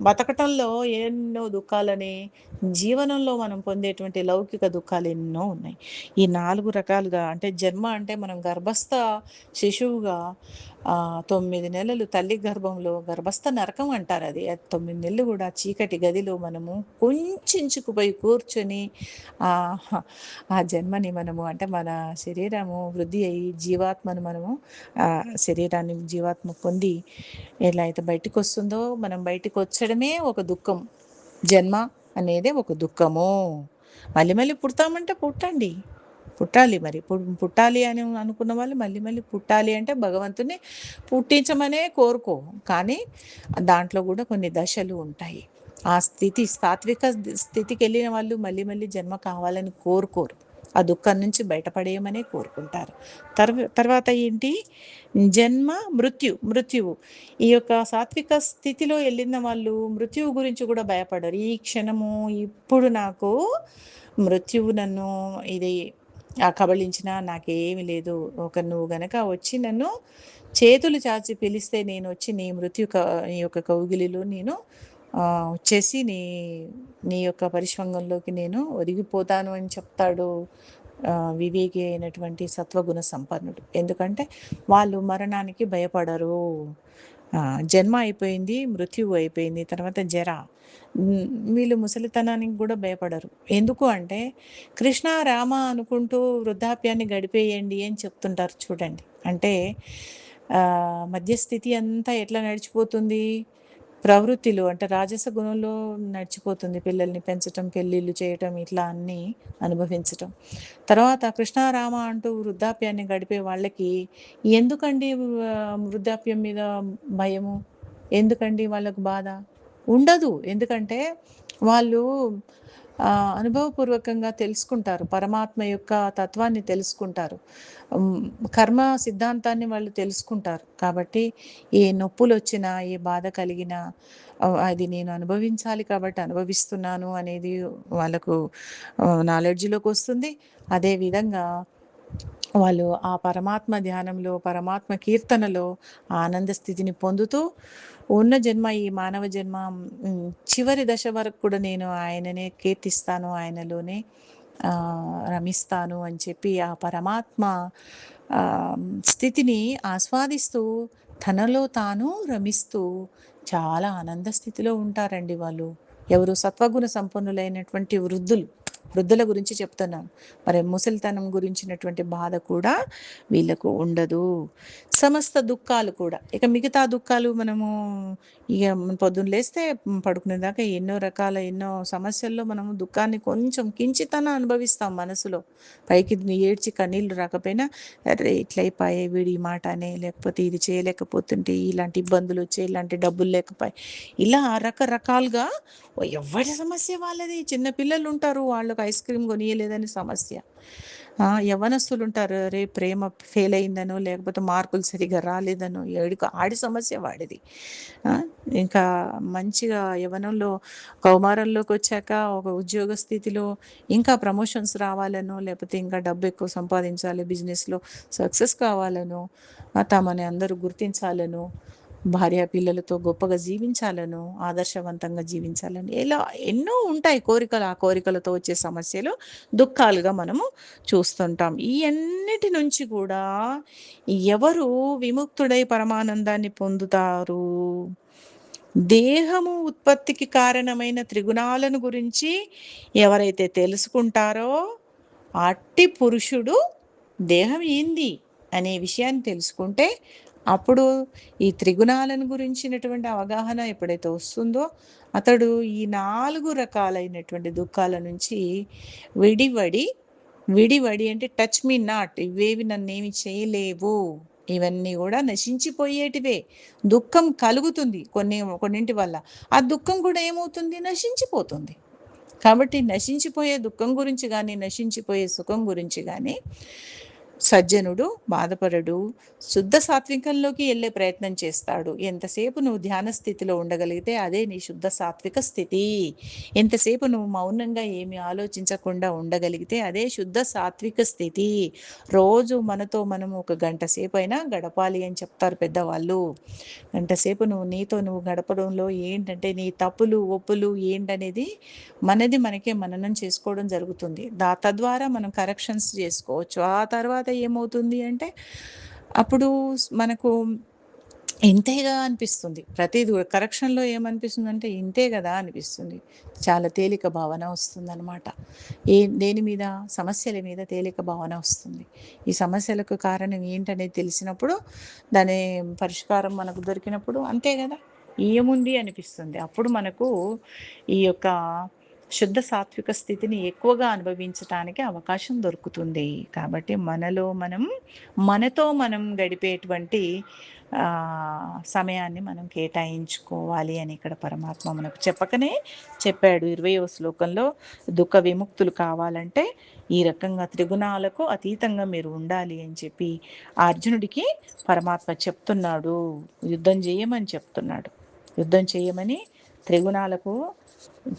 బతకటంలో ఎన్నో దుఃఖాలని, జీవనంలో మనం పొందేటువంటి లౌకిక దుఃఖాలు ఎన్నో ఉన్నాయి. ఈ 4 రకాలుగా అంటే జన్మ అంటే మనం గర్భస్థ శిశువుగా 9 నెలలు తల్లి గర్భంలో గర్భస్థ నరకం అంటారు అది. 9 నెలలు కూడా చీకటి గదిలో మనము కుంచించుకుపోయి కూర్చొని ఆ జన్మని మనము అంటే మన శరీరము వృద్ధి అయ్యి జీవాత్మను మనము శరీరాన్ని జీవాత్మ పొంది ఎలా అయితే బయటికి వస్తుందో మనం బయటికి వచ్చడమే ఒక దుఃఖం. జన్మ అనేదే ఒక దుఃఖము. మళ్ళీ మళ్ళీ పుడతామంటే పుట్టండి, పుట్టాలి. మరి పుట్టాలి అని అనుకున్న వాళ్ళు మళ్ళీ మళ్ళీ పుట్టాలి అంటే భగవంతుని పుట్టించమనే కోరుకో. కానీ దాంట్లో కూడా కొన్ని దశలు ఉంటాయి. ఆ సాత్విక స్థితికి వెళ్ళిన వాళ్ళు మళ్ళీ మళ్ళీ జన్మ కావాలని కోరుకోరు. ఆ దుఃఖం నుంచి బయటపడేయమనే కోరుకుంటారు. తర్వాత ఏంటి? జన్మ, మృత్యువు. ఈ యొక్క సాత్విక స్థితిలో వెళ్ళిన వాళ్ళు మృత్యువు గురించి కూడా భయపడరు. ఈ క్షణము ఇప్పుడు నాకు మృత్యువు నన్ను ఇది కబళించినా నాకేమి లేదు. నువ్వు గనక వచ్చి నన్ను చేతులు చాచి పిలిస్తే నేను వచ్చి నీ నీ యొక్క కౌగిలిలో నేను వచ్చేసి నీ యొక్క పరిష్వంగంలోకి నేను ఒదిగిపోతాను అని చెప్తాడు వివేకి అయినటువంటి సత్వగుణ సంపన్నుడు. ఎందుకంటే వాళ్ళు మరణానికి భయపడరు. జన్మ అయిపోయింది, మృత్యువు అయిపోయింది, తర్వాత జర. వీళ్ళు ముసలితనానికి కూడా భయపడరు. ఎందుకు అంటే కృష్ణ రామ అనుకుంటూ వృద్ధాప్యాన్ని గడిపేయండి అని చెప్తుంటారు చూడండి. అంటే మధ్యస్థితి అంతా ఎట్లా నడిచిపోతుంది? ప్రవృత్తిలో అంటే రాజస గుణంలో నడిచిపోతుంది. పిల్లల్ని పెంచటం, పెళ్ళిళ్ళు చేయటం, ఇట్లా అన్నీ అనుభవించటం. తర్వాత కృష్ణారామ అంటూ వృద్ధాప్యాన్ని గడిపే వాళ్ళకి ఎందుకండి వృద్ధాప్యం మీద భయము? ఎందుకండి వాళ్ళకు బాధ? ఉండదు. ఎందుకంటే వాళ్ళు అనుభవపూర్వకంగా తెలుసుకుంటారు. పరమాత్మ యొక్క తత్వాన్ని తెలుసుకుంటారు. హ్మ్. కర్మ సిద్ధాంతాన్ని వాళ్ళు తెలుసుకుంటారు. కాబట్టి ఏ నొప్పులొచ్చినా, ఏ బాధ కలిగినా అది నేను అనుభవించాలి కాబట్టి అనుభవిస్తున్నాను అనేది వాళ్ళకు నాలెడ్జ్‌లోకొస్తుంది. అదే విధంగా వాళ్ళు ఆ పరమాత్మ ధ్యానంలో, పరమాత్మ కీర్తనలో ఆనంద స్థితిని పొందుతూ ఉన్న జన్మ ఈ మానవ జన్మ చివరి దశ వరకు కూడా నేను ఆయననే కీర్తిస్తాను. ఆయనలోనే రమిస్తాను అని చెప్పి ఆ పరమాత్మ స్థితిని ఆస్వాదిస్తూ తనలో తాను రమిస్తూ చాలా ఆనంద స్థితిలో ఉంటారండి వాళ్ళు. ఎవరు? సత్వగుణ సంపన్నులైనటువంటి వృద్ధులు. వృద్ధుల గురించి చెప్తున్నాను. మరి ముసలితనం గురించినటువంటి బాధ కూడా వీళ్ళకు ఉండదు. సమస్త దుఃఖాలు కూడా. ఇక మిగతా దుఃఖాలు మనము ఇగ పొద్దున్న లేస్తే పడుకునేదాకా ఎన్నో రకాల ఎన్నో సమస్యల్లో మనము దుఃఖాన్ని కొంచెం కించితన్నా అనుభవిస్తాం మనసులో. పైకి ఏడ్చి కన్నీళ్లు రాకపోయినా అరె! ఇట్లయిపాయే వీడు ఈ మాట అనే, లేకపోతే ఇది చేయలేకపోతుంటే ఇలాంటి ఇబ్బందులొచ్చాయి, ఇలాంటి డబ్బులు లేకపాయె. ఇలా రకరకాలుగా ఎవ్వరి సమస్య వాళ్ళది. చిన్న పిల్లలుంటారు వాళ్ళకి ఐస్ క్రీమ్ కొనియలేదని సమస్య. యవ్వనస్తులుంటారు. అరే! ప్రేమ ఫెయిల్ అయిందనో, లేకపోతే మార్కులు సరిగ్గా రాలేదనో, ఆడి సమస్య వాడిది. ఆ! ఇంకా మంచిగా యవ్వనంలో కౌమారంలోకొచ్చాక ఒక ఉద్యోగ స్థితిలో ఇంకా ప్రమోషన్స్ రావాలనో, లేకపోతే ఇంకా డబ్బెక్కువ సంపాదించాలి, బిజినెస్‌లో సక్సెస్ కావాలనో, తమని అందరూ గుర్తించాలనో, భార్య పిల్లలతో గొప్పగా జీవించాలనో, ఆదర్శవంతంగా జీవించాలని ఇలా ఎన్నో ఉంటాయి కోరికలు. ఆ కోరికలతో వచ్చే సమస్యలు దుఃఖాలుగా మనము చూస్తుంటాం. ఈ అన్నిటి నుంచి కూడా ఎవరు విముక్తుడై పరమానందాన్ని పొందుతారు? దేహము ఉత్పత్తికి కారణమైన త్రిగుణాలను గురించి ఎవరైతే తెలుసుకుంటారో, అట్టి పురుషుడు దేహం ఏంది అనే విషయాన్ని తెలుసుకుంటే, అప్పుడు ఈ త్రిగుణాలను గురించినటువంటి అవగాహన ఎప్పుడైతే వస్తుందో, అతడు ఈ 4 రకాలైనటువంటి దుఃఖాల నుంచి విడివడి, విడివడి అంటే టచ్ మీ నాట్, ఇవేవి నన్నేమి చేయలేవు. ఇవన్నీ గూడా నశించిపోయేటివే. దుఃఖం కలుగుతుంది కొన్నింటి వల్ల. ఆ దుఃఖం కూడా ఏమవుతుంది? నశించిపోతుంది. కాబట్టి నశించిపోయే దుఃఖం గురించి గాని, నశించిపోయే సుఖం గురించి గాని సజ్జనుడు బాధపడడు. శుద్ధ సాత్వికంలోకి ఎళ్ళే ప్రయత్నం చేస్తాడు. ఎంతసేపు నువ్వు ధ్యాన స్థితిలో ఉండగలిగితే అదే నీ శుద్ధ సాత్విక స్థితి. ఎంతసేపు నువ్వు మౌనంగా ఏమి ఆలోచించకుండా ఉండగలిగితే అదే శుద్ధ సాత్విక స్థితి. రోజు మనతో మనం ఒక గంట సేపైనా గడపాలి అని చెప్తారు పెద్దవాళ్ళు. గంటసేపు నీతో నువ్వు గడపడంలో ఏంటంటే నీ తప్పులు, ఒప్పులు ఏంటనేది మనకే మననం చేసుకోవడం జరుగుతుంది. తద్వారా మనం కరెక్షన్స్ చేసుకోవచ్చు. ఆ తర్వాత ఏమవుతుంది అంటే, అప్పుడు మనకు ఇంతేగా అనిపిస్తుంది. ప్రతీది కూడా కరెక్షన్‌లో ఏమనిపిస్తుందంటే, ఇంతే గదా అనిపిస్తుంది. చాలా తేలిక భావన వస్తుందనమాట. దేని మీద? సమస్యల మీద తేలిక భావన వస్తుంది. ఈ సమస్యలకు కారణం ఏంటనేది తెలిసినప్పుడు, దాని పరిష్కారం మనకు దొరికినప్పుడు అంతే గదా! ఏముంది అనిపిస్తుంది. అప్పుడు మనకు ఈ యొక్క శుద్ధ సాత్విక స్థితిని ఎక్కువగా అనుభవించటానికి అవకాశం దొరుకుతుంది. కాబట్టి మనతో మనం గడిపేటువంటి సమయాన్ని మనం కేటాయించుకోవాలి అని ఇక్కడ పరమాత్మ మనకు చెప్పకనే చెప్పాడు. 20వ శ్లోకంలో దుఃఖ విముక్తులు కావాలంటే ఈ రకంగా త్రిగుణాలకు అతీతంగా మీరు ఉండాలి అని చెప్పి ఆ అర్జునుడికి పరమాత్మ చెప్తున్నాడు. యుద్ధం చేయమని చెప్తున్నాడు. యుద్ధం చేయమని త్రిగుణాలకు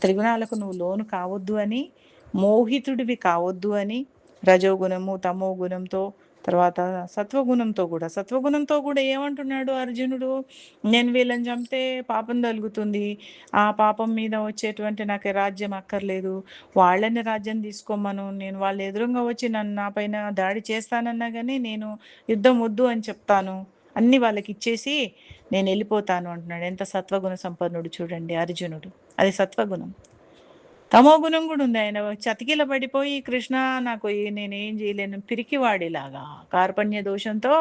త్రిగుణాలకు నువ్వు లోను కావద్దు అని, మోహితుడివి కావద్దు అని, రజోగుణము, తమో గుణంతో, తర్వాత సత్వగుణంతో కూడా ఏమంటున్నాడు అర్జునుడు? నేను వీళ్ళని చంపితే పాపం తలుగుతుంది. ఆ పాపం మీద వచ్చేటువంటి నాకు రాజ్యం అక్కర్లేదు. వాళ్ళని రాజ్యం తీసుకోమను. నేను వాళ్ళ ఎదురుంగా వచ్చి నా పైన దాడి చేస్తానన్నా గాని నేను యుద్ధం వద్దు అని చెప్తాను. అన్నీ వాళ్ళకిచ్చేసి నేనెళ్ళిపోతాను అంటున్నాడు. ఎంత సత్వగుణ సంపన్నుడు చూడండి అర్జునుడు. అది సత్వగుణం. తమో గుణం గూడా ఉంది. ఆయన చతికిల పడిపోయి కృష్ణ నాకు నేనేం జేయలేను పిరికివాడిలాగా కార్పణ్య దోషంతో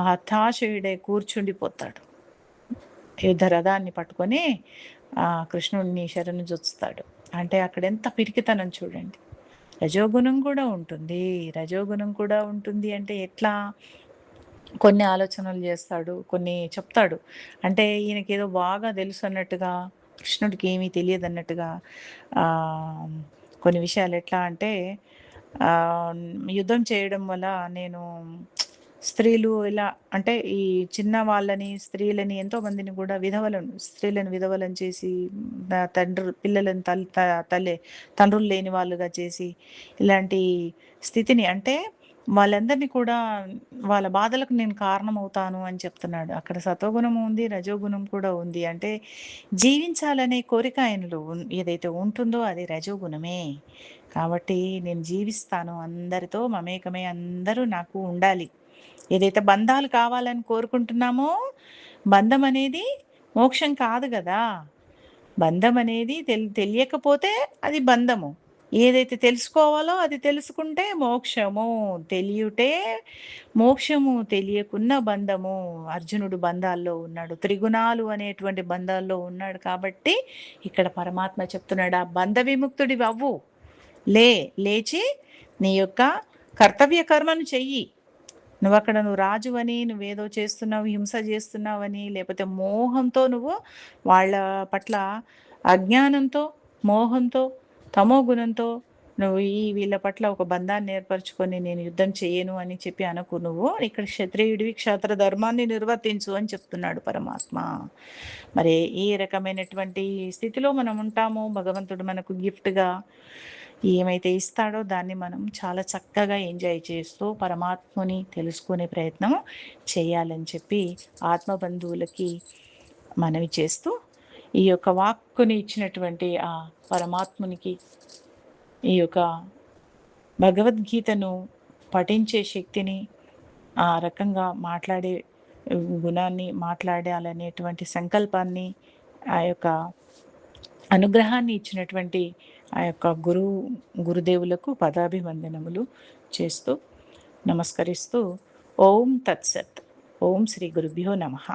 హతాశయుడై కూర్చుండిపోతాడు. యుద్ధ రథాన్ని పట్టుకొని కృష్ణుడిని శరణుజొచ్చుతాడు. అంటే అక్కడెంత పిరికితనం చూడండి. రజోగుణం కూడా ఉంటుంది. రజోగుణం కూడా ఉంటుంది అంటే ఎట్లా? కొన్ని ఆలోచనలు జేస్తాడు. కొన్ని చెప్తాడు. అంటే ఈయనకేదో బాగా తెలుసన్నట్టుగా, కృష్ణుడికి ఏమీ తెలియదన్నట్టుగా ఆహ్, కొన్ని విషయాలు ఎట్లా అంటే ఆహ్, యుద్ధం చేయడం వల్ల నేను స్త్రీలు ఇలా అంటే ఈ చిన్న వాళ్ళని, స్త్రీలని ఎంతోమందిని గూడా స్త్రీలను విధవలను చేసి పిల్లలను తండ్రులు లేని వాళ్ళుగా చేసి ఇలాంటి స్థితిని అంటే వాళ్ళందరిని కూడా వాళ్ళ బాధలకు నేను కారణమవుతాను అని చెప్తున్నాడు. అక్కడ సత్వగుణం ఉంది, రజోగుణం కూడా ఉంది. అంటే జీవించాలనే కోరిక ఆయనలో ఏదైతే ఉంటుందో అది రజోగుణమే. కాబట్టి నేను జీవిస్తాను, అందరితో మమేకమై అందరూ నాకు ఉండాలి. ఏదైతే బంధాలు కావాలని కోరుకుంటున్నామో, బంధం అనేది మోక్షం కాదు గదా! బంధం అనేది తెలియకపోతే అది బంధము. ఏదైతే తెలుసుకోవాలో అది తెలుసుకుంటే మోక్షము. తెలియుటే మోక్షము. తెలియకున్న బంధము. అర్జునుడు బంధాల్లో ఉన్నాడు. త్రిగుణాలు అనేటువంటి బంధాల్లో ఉన్నాడు కాబట్టి ఇక్కడ పరమాత్మ చెప్తున్నాడు, "ఆ బంధ విముక్తుడివవ్వు. లేచి నీ యొక్క కర్తవ్య కర్మను చెయ్యి." నువ్వు రాజువని, నువ్వేదో చేస్తున్నావు, హింస చేస్తున్నావని, లేపోతే మోహంతో నువ్వు వాళ్ళ పట్ల అజ్ఞానంతో, మోహంతో, తమో గుణంతో నువ్వు వీళ్ళ పట్ల ఒక బంధాన్ని ఏర్పరచుకొని నేను యుద్ధం చెయ్యను అని చెప్పి అనకు నువ్వు. ఇక్కడ క్షత్రియుడివి, క్షత్ర ధర్మాన్ని నిర్వర్తించు అని చెప్తున్నాడు పరమాత్మ. మరి ఏ రకమైనటువంటి స్థితిలో మనం ఉంటామో భగవంతుడు మనకు గిఫ్ట్‌గా ఏమైతే ఇస్తాడో దాన్ని మనం చాలా చక్కగా ఎంజాయ్ చేస్తూ పరమాత్మని తెలుసుకునే ప్రయత్నం చేయాలని చెప్పి ఆత్మబంధువులకి మనవి చేస్తూ ఈ యొక్క వాక్కుని ఇచ్చినటువంటి ఆ పరమాత్మునికి ఈ యొక్క భగవద్గీతను పఠించే శక్తిని, ఆ రకంగా మాట్లాడే గుణాన్ని, మాట్లాడాలనేటువంటి సంకల్పాన్ని, ఆ యొక్క అనుగ్రహాన్ని ఇచ్చినటువంటి ఆ యొక్క గురుదేవులకు పదాభివందనములు చేస్తూ, నమస్కరిస్తూ ఓం తత్సత్. ఓం శ్రీ గురుభ్యో నమః.